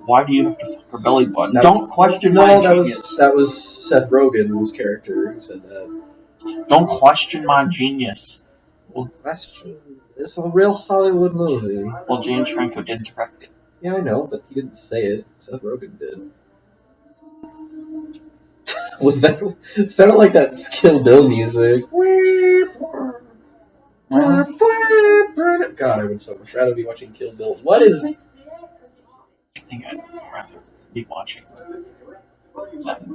Speaker 2: Why do you have to fuck her belly button? Don't question my genius.
Speaker 5: That was Seth Rogen's character who said that.
Speaker 2: Don't question my genius.
Speaker 5: Well, it's a real Hollywood movie.
Speaker 2: Well, James Franco did direct it.
Speaker 5: Yeah, I know, but he didn't say it. Seth Rogen did. It sounded like that Kill Bill music. God, I would so much rather be watching Kill Bill. What is...
Speaker 2: I think I'd rather be watching than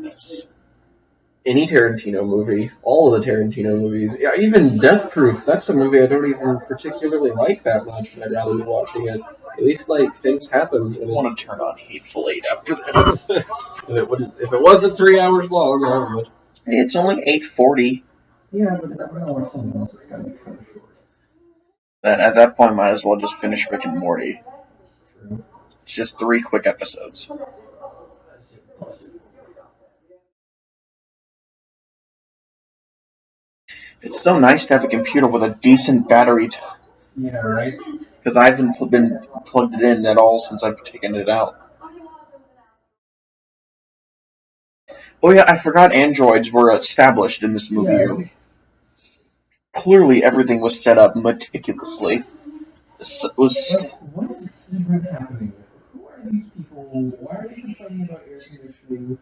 Speaker 2: this.
Speaker 5: Any Tarantino movie. All of the Tarantino movies. Yeah, even Death Proof. That's a movie I don't even particularly like that much, and I'd rather be watching it. At least, things happen.
Speaker 2: I want to turn on Hateful Eight after this.
Speaker 5: If it wasn't 3 hours long, I would.
Speaker 2: Hey, it's only 8:40.
Speaker 1: Yeah, but if I watch something else, it's gotta be kind of short.
Speaker 2: Then at that point, might as well just finish Rick and Morty.
Speaker 1: True.
Speaker 2: It's just 3 quick episodes. It's so nice to have a computer with a decent battery.
Speaker 1: Yeah, right?
Speaker 2: Because I haven't been plugged it in at all since I've taken it out. Oh yeah, I forgot androids were established in this movie early. Clearly everything was set up meticulously.
Speaker 1: What is even happening? Who are these people? Why are they complaining about air conditioning?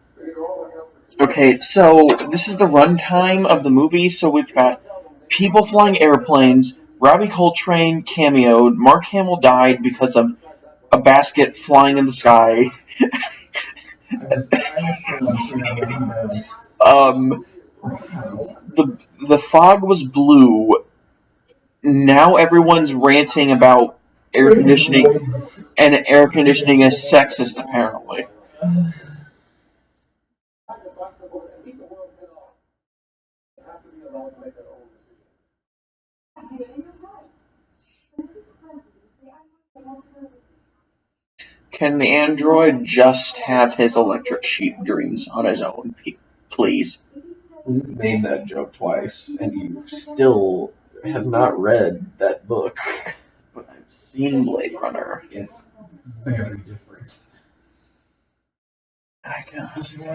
Speaker 2: Okay, so this is the runtime of the movie, so we've got people flying airplanes, Robbie Coltrane cameoed, Mark Hamill died because of a basket flying in the sky. The fog was blue. Now everyone's ranting about air conditioning, and air conditioning is sexist, apparently. Can the android just have his electric sheep dreams on his own, please?
Speaker 5: You've made that joke twice, and you still have not read that book.
Speaker 2: But I've seen Blade Runner.
Speaker 1: It's very different. Adaptation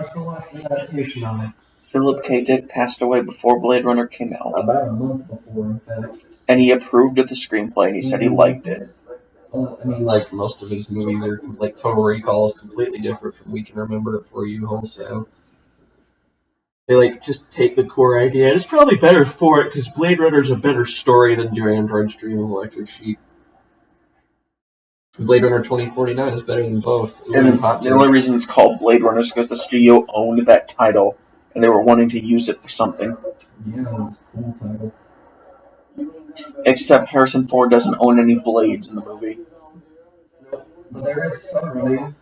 Speaker 1: on it.
Speaker 2: Philip K. Dick passed away before Blade Runner came out.
Speaker 1: About a month before, in fact.
Speaker 2: And he approved of the screenplay, and he said he liked it.
Speaker 5: Well, I mean, most of his movies are, Total Recall is completely different from We Can Remember It For You wholesale. They, just take the core idea, and it's probably better for it, because Blade Runner's a better story than Do Androids Dream of Electric Sheep. Blade Runner 2049 is better than both.
Speaker 2: And the only reason it's called Blade Runner is because the studio owned that title, and they were wanting to use it for something.
Speaker 1: Yeah, it's a cool title.
Speaker 2: Except Harrison Ford doesn't own any blades in the movie.
Speaker 1: But there is some running.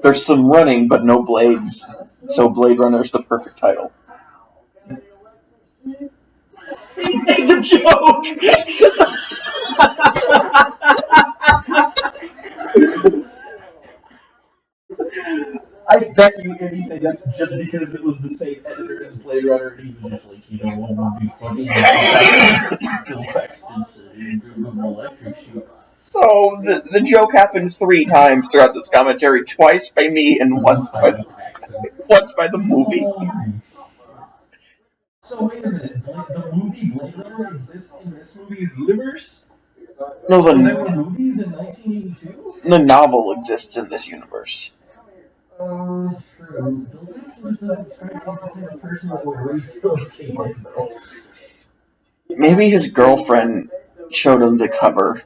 Speaker 2: There's some running, but no blades. So Blade Runner is the perfect title. He made the joke!
Speaker 1: I bet you anything that's just because it was the same editor as Blade Runner, and he was just like, what would be funny? Bill Paxton Electric Sheep.
Speaker 2: So the joke happened 3 times throughout this commentary, twice by me and once by the movie.
Speaker 1: So wait a minute, the movie Blade Runner exists in this movie's universe?
Speaker 2: No,
Speaker 1: So there were movies in 1982?
Speaker 2: the novel exists in this universe.
Speaker 1: True. Bill Paxton just doesn't strike me as the type of person that would rehabilitate though.
Speaker 2: Maybe his girlfriend showed him the cover.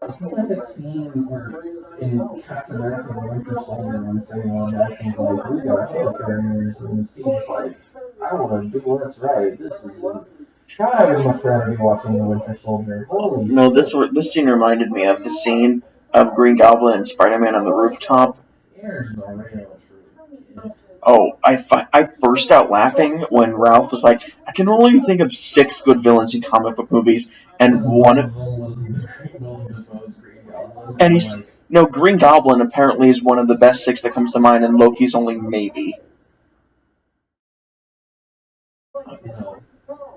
Speaker 1: This is like that scene where in Captain America the Winter Soldier when Samuel Jackson's like, we got helicarriers, and Steve's like, I want to do what's right. This is God, I would much rather be watching the Winter Soldier. Holy
Speaker 2: No,
Speaker 1: shit.
Speaker 2: this scene reminded me of the scene of Green Goblin and Spider-Man on the rooftop.
Speaker 1: There's no real truth.
Speaker 2: Oh, I burst out laughing when Ralph was like, I can only think of 6 good villains in comic book movies, and one of
Speaker 1: them was Green Goblin.
Speaker 2: and he's no Green Goblin apparently is one of the best 6 that comes to mind, and Loki's only maybe.
Speaker 1: No.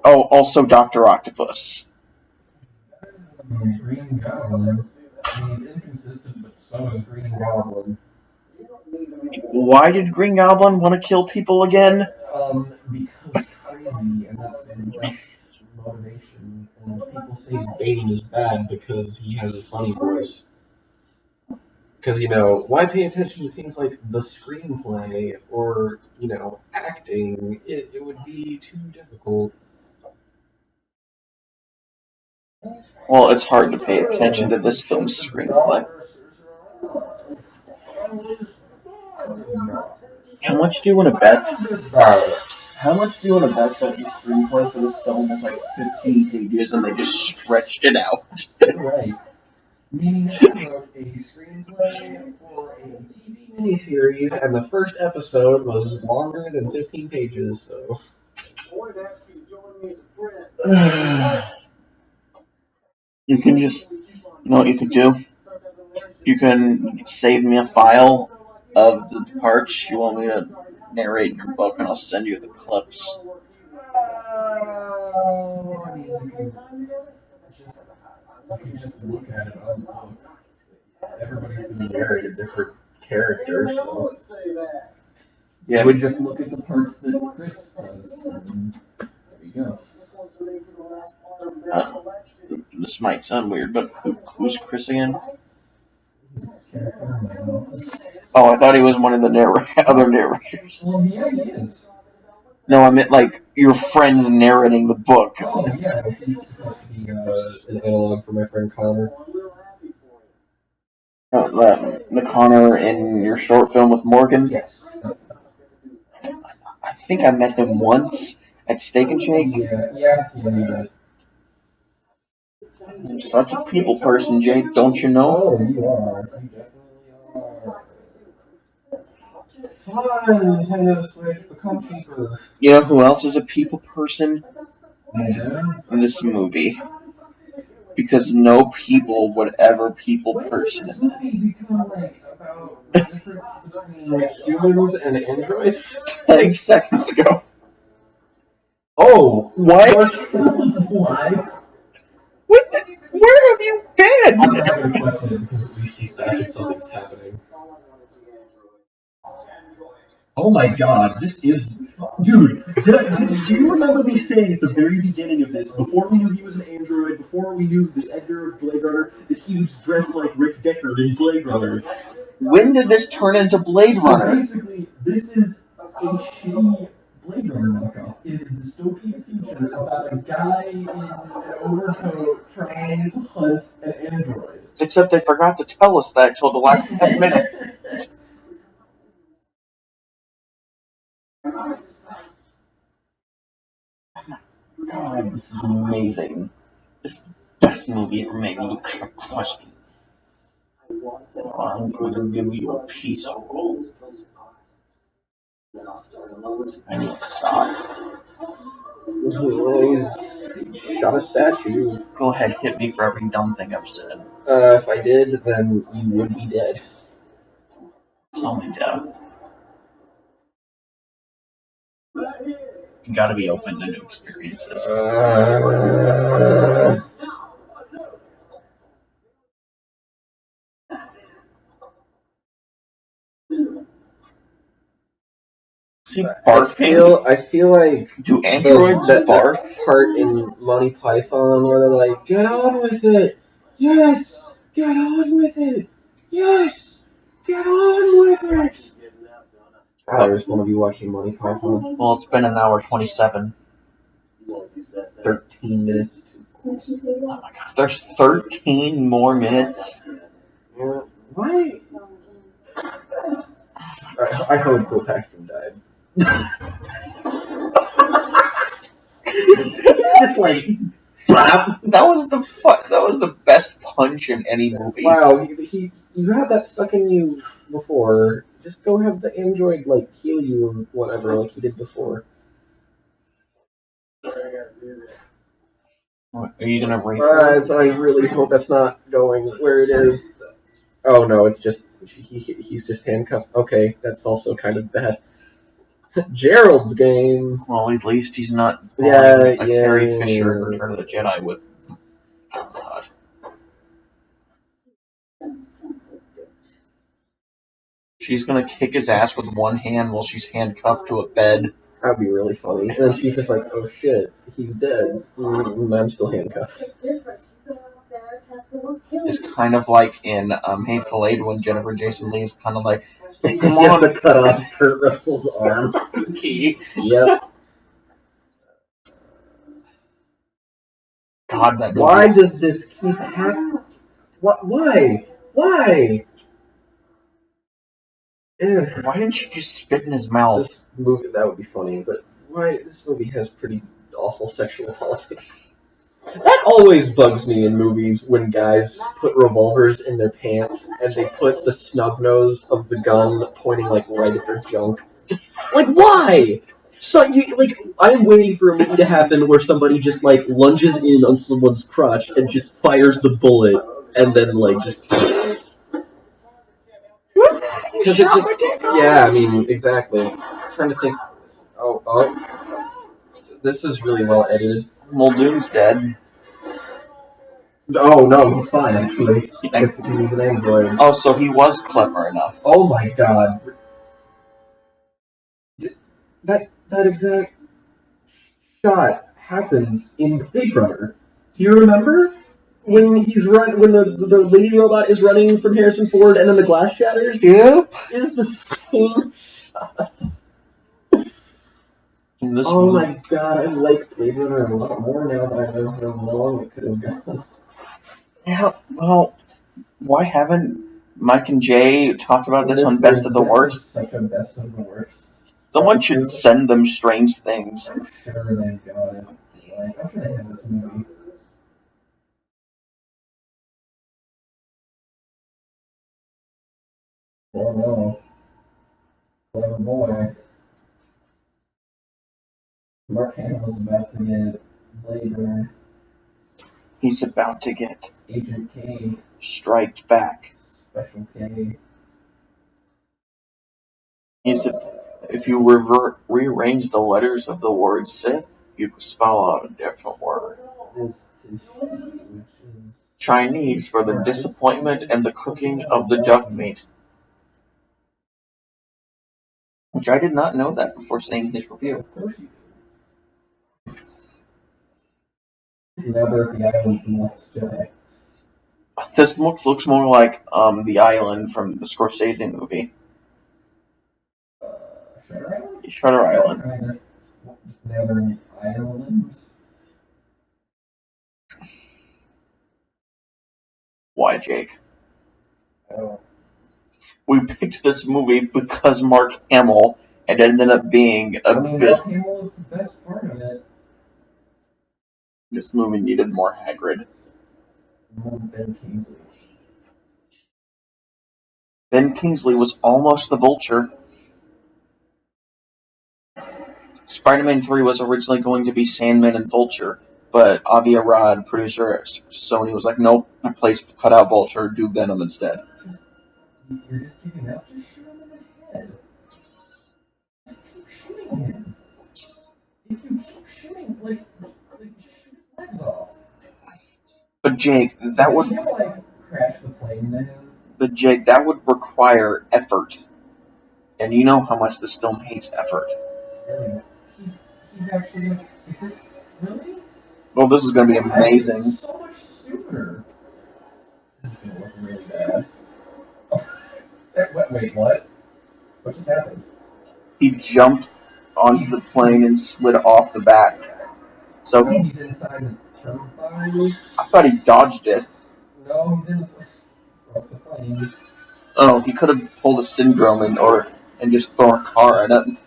Speaker 2: Oh, also Dr. Octopus.
Speaker 1: Green Goblin. He's inconsistent, but so is Green Goblin.
Speaker 2: Why did Green Goblin want to kill people again?
Speaker 1: Because crazy, and that's the best motivation. And people say
Speaker 5: Bane is bad because he has a funny voice. Because, you know, why pay attention to things like the screenplay or, you know, acting? It would be too difficult.
Speaker 2: Well, it's hard to pay attention to this film's screenplay. How much do you want to bet? How much do you want to bet that the screenplay for this film was like 15 pages and they just stretched it out?
Speaker 1: right. Meaning they wrote a screenplay for a TV
Speaker 5: Miniseries, and the first episode was longer than 15 pages, so.
Speaker 2: You can just, you know what you could do? You can save me a file of the parts you want me to narrate in your book, and I'll send you the clips.
Speaker 1: I mean, you can just look at it on the book. Everybody's going to narrate a different character, so.
Speaker 2: Yeah,
Speaker 1: You would just look at the parts that Chris does, and there you go.
Speaker 2: This might sound weird, but who's Chris again? Oh, I thought he was one of the other narrators.
Speaker 1: Well, yeah, he is.
Speaker 2: No, I meant like your friend's narrating the book.
Speaker 1: Oh, yeah, he's supposed to be
Speaker 5: An analog for my friend Connor.
Speaker 2: The Connor in your short film with Morgan?
Speaker 1: Yes.
Speaker 2: I think I met him once at Steak and Shake.
Speaker 1: Yeah.
Speaker 2: I'm such a people person, Jake, don't you know?
Speaker 1: Oh, you are. You definitely are. Come on, Nintendo Switch, become cheaper.
Speaker 2: You know who else is a people person?
Speaker 1: Yeah.
Speaker 2: In this movie. Because no people would ever people
Speaker 1: When did
Speaker 2: person
Speaker 1: this
Speaker 2: it.
Speaker 1: movie become like about the difference between
Speaker 5: Humans and androids?
Speaker 2: 10 seconds ago.
Speaker 5: Oh!
Speaker 2: What?
Speaker 1: Live?
Speaker 2: Where have you been?
Speaker 1: I'm not going to question it because
Speaker 5: At least he's back and something's happening.
Speaker 1: oh my god, this is... Dude, do you remember me saying at the very beginning of this, before we knew he was an android, before we knew the editor of Blade Runner, that he was dressed like Rick Deckard in Blade Runner?
Speaker 2: When did this turn into Blade
Speaker 1: So
Speaker 2: Runner?
Speaker 1: basically, this is a shitty Blade Runner knockoff. It is a dystopian future about a guy in an overcoat trying to hunt an android.
Speaker 2: Except they forgot to tell us that till the last 10 minutes. God, this is amazing. This is the best movie ever made. You have a question. I'm going to give you a piece of gold. I need to stop.
Speaker 5: He's shot a statue.
Speaker 2: Go ahead, hit me for every dumb thing I've said.
Speaker 5: If I did, then you would be dead.
Speaker 2: It's only death. You gotta be open to new experiences. barfing?
Speaker 5: I feel like
Speaker 2: Do androids
Speaker 5: that
Speaker 2: barf?
Speaker 5: part in Monty Python where they're like, "Get on with it, yes, get on with it, yes, get on with it." I just want to be watching Monty Python.
Speaker 2: Well, it's been an hour 27.
Speaker 5: 13 minutes.
Speaker 2: Oh my god, there's 13 more minutes.
Speaker 5: Yeah. Why? I hope Bill Paxton died. Just like,
Speaker 2: that was the best punch in any movie.
Speaker 5: Wow, you had that stuck in you before. Just go have the android like heal you or whatever, like he did before.
Speaker 2: Are you gonna rate
Speaker 5: I really hope that's not going where it is. Oh no, it's just he's just handcuffed. Okay, that's also kind of bad. Gerald's game.
Speaker 2: Well, at least he's not pulling a Carrie Fisher
Speaker 5: yeah.
Speaker 2: Return of the Jedi with. Oh god. She's gonna kick his ass with one hand while she's handcuffed to a bed.
Speaker 5: That'd be really funny. And then she's just like, "Oh shit, he's dead. I'm still handcuffed."
Speaker 2: It's kind of like in Hateful Eight when Jennifer Jason Leigh's kind of like,
Speaker 5: "Come on!" To cut off Kurt Russell's arm.
Speaker 2: Key.
Speaker 5: Yep.
Speaker 2: God, that.
Speaker 5: Why does this keep happening? Why? Why?
Speaker 2: Why didn't you just spit in his mouth?
Speaker 5: This movie, that would be funny, but why? This movie has pretty awful sexual politics. That always bugs me in movies when guys put revolvers in their pants and they put the snub nose of the gun pointing like right at their junk. Like, why? So I'm waiting for a movie to happen where somebody just like lunges in on someone's crotch and just fires the bullet and then like just. Because it just, yeah, I mean, exactly. I'm trying to think. Oh, this is really well edited.
Speaker 2: Muldoon's dead.
Speaker 5: Oh no, he's fine actually. Because he's an android.
Speaker 2: Oh, so he was clever enough.
Speaker 5: Oh my god. That exact shot happens in Blade Runner. Do you remember? When the lady robot is running from Harrison Ford and then the glass shatters?
Speaker 2: Yep.
Speaker 5: It's the same shot.
Speaker 2: Oh
Speaker 5: my god, I like Blade Runner a lot more now that I know how long it could have gone.
Speaker 2: Yeah, well, why haven't Mike and Jay talked about this on Best of the Worst?
Speaker 1: This is such a Best of the Worst.
Speaker 2: Someone should send them Strange Things.
Speaker 1: I'm sure they got it. I'm sure they have this movie. Oh no. Clever boy. Mark Hamill's about to get Blade Runner.
Speaker 2: He's about to get
Speaker 1: Agent K.
Speaker 2: Strike Back.
Speaker 1: Special K.
Speaker 2: If you rearrange the letters of the word Sith, you could spell out a different word. Chinese for the disappointment and the cooking of the duck meat. Which I did not know that before seeing his review.
Speaker 1: Of course you do. Now they're at the island from Last Jedi.
Speaker 2: This looks more like the island from the Scorsese movie.
Speaker 1: Shutter Island?
Speaker 2: Shutter Island.
Speaker 1: Now they're in Ireland?
Speaker 2: Why, Jake?
Speaker 1: Oh.
Speaker 2: We picked this movie because Mark Hamill, and it ended up being a
Speaker 1: Mark Hamill is the best part of it.
Speaker 2: This movie needed more Hagrid.
Speaker 1: Ben Kingsley.
Speaker 2: Ben Kingsley was almost the Vulture. Spider-Man 3 was originally going to be Sandman and Vulture, but Avi Arad, producer at Sony, was like, nope, replace cut out Vulture, do Venom instead.
Speaker 1: You're just giving up? Just shoot him in the head. Just keep shooting him. If you keep shooting, just shoot his legs off.
Speaker 2: But Jake, that would...
Speaker 1: See him, crash the plane into him?
Speaker 2: But Jake, that would require effort. And you know how much this film hates effort.
Speaker 1: really. He's actually like, is this really?
Speaker 2: Well, this is going to be amazing.
Speaker 1: This is so much stupider. This is gonna look really bad. Wait, what? What just happened?
Speaker 2: He jumped onto the plane and slid off the back. So
Speaker 1: He's inside the turbine.
Speaker 2: I thought he dodged it.
Speaker 1: No, he's in the plane.
Speaker 2: Oh, he could have pulled a syndrome and just thrown a car at him.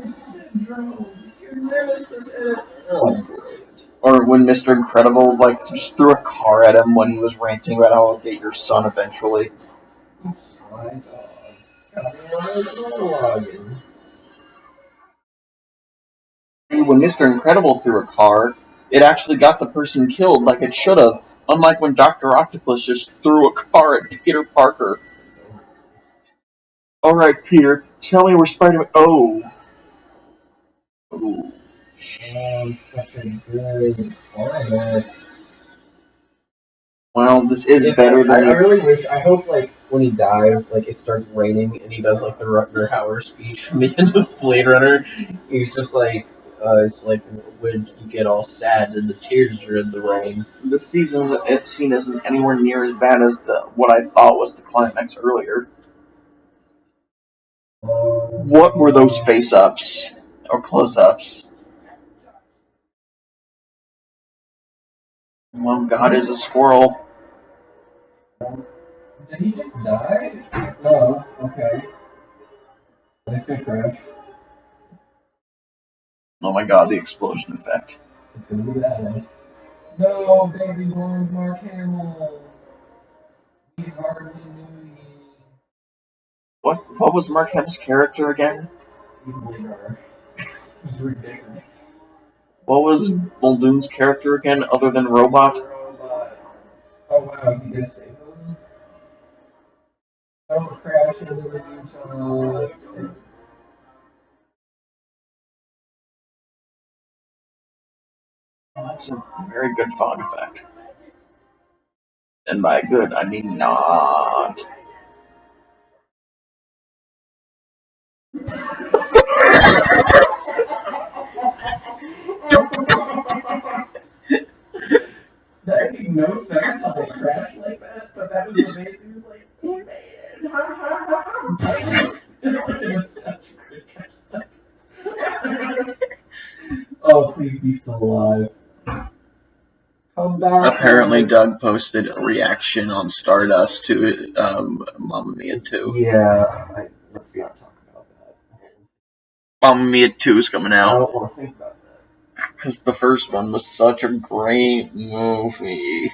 Speaker 1: Syndrome, your nemesis in it. Oh, brilliant.
Speaker 2: Or when Mr. Incredible just threw a car at him when he was ranting about how I'll get your son eventually.
Speaker 1: You sly dog. Copyright monologuing.
Speaker 2: When Mr. Incredible threw a car, it actually got the person killed like it should have. Unlike when Dr. Octopus just threw a car at Peter Parker. Alright, Peter, tell me where Spider-Man. Oh.
Speaker 1: Oh, such a good climax.
Speaker 2: Well, this is better than
Speaker 5: I really wish. I hope when he dies, it starts raining and he does the Rutger Hauer speech from the end of Blade Runner. He's just it's when you get all sad and the tears are in the rain.
Speaker 2: This season, it's seen isn't anywhere near as bad as what I thought was the climax earlier. What were those face-ups or close-ups? Oh God, is a squirrel.
Speaker 1: Did he just die? No, okay. It's gonna crash.
Speaker 2: Oh my God, the explosion effect.
Speaker 1: It's gonna be bad. No, baby blonde Mark Hamill. We hardly knew ye.
Speaker 2: What was Mark Hamill's character again?
Speaker 1: Even Blade Runner. It's ridiculous.
Speaker 2: What was Muldoon's character again, other than Robot?
Speaker 1: Oh wow, is he gonna save them? Don't crash into the Utah.
Speaker 2: Oh, that's a very good fog effect. And by good, I mean not.
Speaker 1: That made no sense how they crashed like that, but that was amazing. He's like, we made it! Ha ha ha ha! It was such a good catch. Oh, please be still alive. Come back.
Speaker 2: Apparently, Doug posted a reaction on Stardust to Mamma Mia 2.
Speaker 5: Yeah, let's not talk about that.
Speaker 2: Mamma Mia 2 is coming
Speaker 5: I
Speaker 2: out.
Speaker 5: don't want to think about that.
Speaker 2: Because the first one was such a great movie.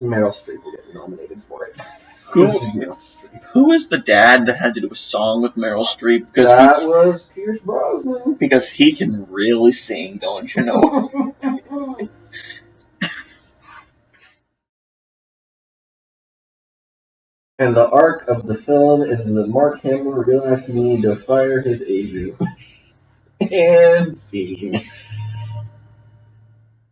Speaker 5: Meryl Streep will get nominated for it.
Speaker 2: Who is the dad that had to do a song with Meryl Streep?
Speaker 5: That was Pierce Brosnan.
Speaker 2: Because he can really sing, don't you know?
Speaker 5: And the arc of the film is that Mark Hamill realized he needed to fire his agent. And scene.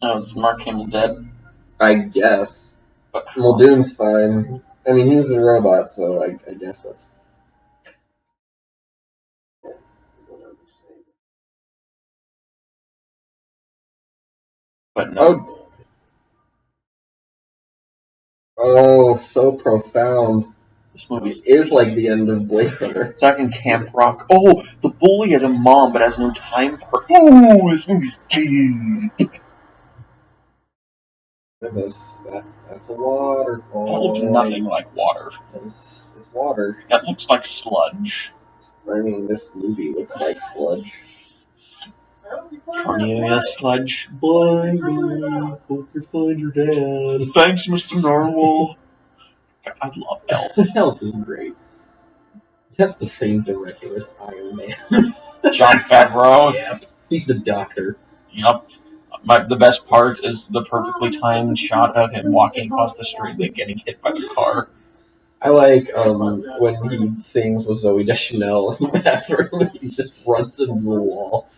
Speaker 2: Oh, is Mark Hamill dead?
Speaker 5: I guess.
Speaker 2: But
Speaker 5: Muldoon's fine. I mean, he's a robot, so I guess that's...
Speaker 2: But no.
Speaker 5: Oh, so profound.
Speaker 2: This movie
Speaker 5: is like the end of Blade Runner.
Speaker 2: It's like in Camp Rock. Oh, the bully has a mom but has no time for her. Oh, this movie's deep.
Speaker 5: That's a waterfall.
Speaker 2: That looks nothing like water.
Speaker 5: It's water.
Speaker 2: That looks like sludge.
Speaker 5: I mean, this movie looks like sludge.
Speaker 2: Cornelius Sludge.
Speaker 5: Bye, hope you find your dad.
Speaker 2: Thanks, Mr. Narwhal. I love Elf.
Speaker 5: Elf is great. That's the same director as Iron Man.
Speaker 2: Jon Favreau.
Speaker 5: Yep. He's the doctor.
Speaker 2: Yep. The best part is the perfectly timed shot of him walking across the street and getting hit by the car.
Speaker 5: I like when he sings with Zooey Deschanel in the bathroom. He just runs into the wall.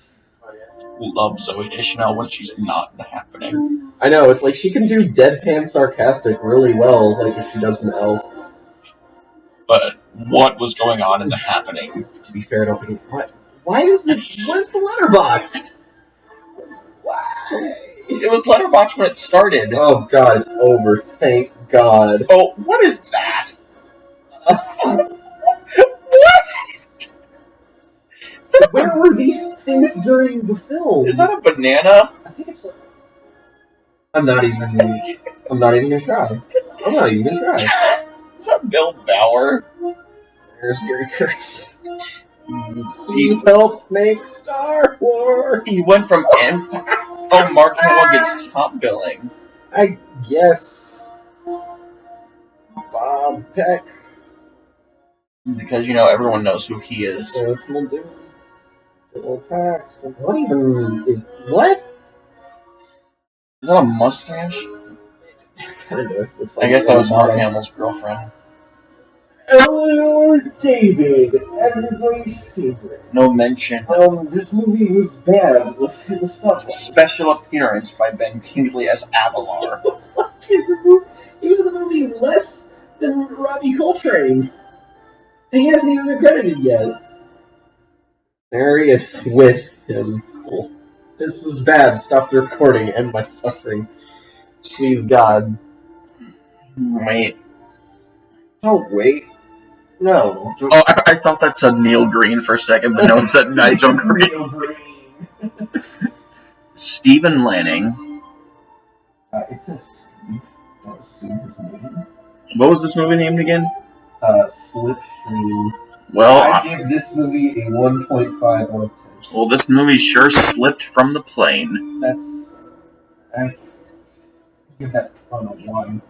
Speaker 2: Love Zooey Deschanel when she's not happening.
Speaker 5: I know, it's like she can do deadpan sarcastic really well, like if she does an Elf.
Speaker 2: But what was going on in the happening.
Speaker 5: To be fair, I don't think what? What's the letterbox? Why?
Speaker 2: It was Letterboxd when it started.
Speaker 5: Oh god, it's over. Thank God.
Speaker 2: Oh, what is that? What?
Speaker 5: Where were these things during the film?
Speaker 2: Is that a banana?
Speaker 5: I think it's. I'm not even gonna try. I'm not even gonna try.
Speaker 2: Is that Bill Bauer?
Speaker 5: There's Gary Kurtz. He helped make Star Wars.
Speaker 2: He went from Oh, Mark Hamill gets top billing.
Speaker 5: I guess. Bob Peck.
Speaker 2: Because, you know, everyone knows who he is.
Speaker 5: Yes, we'll do. Bill Paxton. What even is what?
Speaker 2: Is that a mustache?
Speaker 5: Kinda.
Speaker 2: I guess that was Mark Hamill's girlfriend.
Speaker 5: Eleanor David, everybody's favorite.
Speaker 2: No mention.
Speaker 5: This movie was bad. Let's hit the stuff.
Speaker 2: Special appearance by Ben Kingsley as Avalar.
Speaker 5: He was in the movie less than Robbie Coltrane. And he hasn't even been credited yet. There he is with him. This is bad. Stop the recording. End my suffering. Please, God.
Speaker 2: Wait.
Speaker 5: Don't wait. No.
Speaker 2: Oh, I thought that said Neil Green for a second, but no, it said Nigel Green.
Speaker 1: Neil Green.
Speaker 2: Stephen Lanning.
Speaker 1: It says Steve. Don't assume his name.
Speaker 2: What was this movie named again?
Speaker 1: Slipstream.
Speaker 2: Well,
Speaker 5: I give this movie a 1.5 out of 10.
Speaker 2: well, this movie sure slipped from the plane.
Speaker 1: I give that on a 1.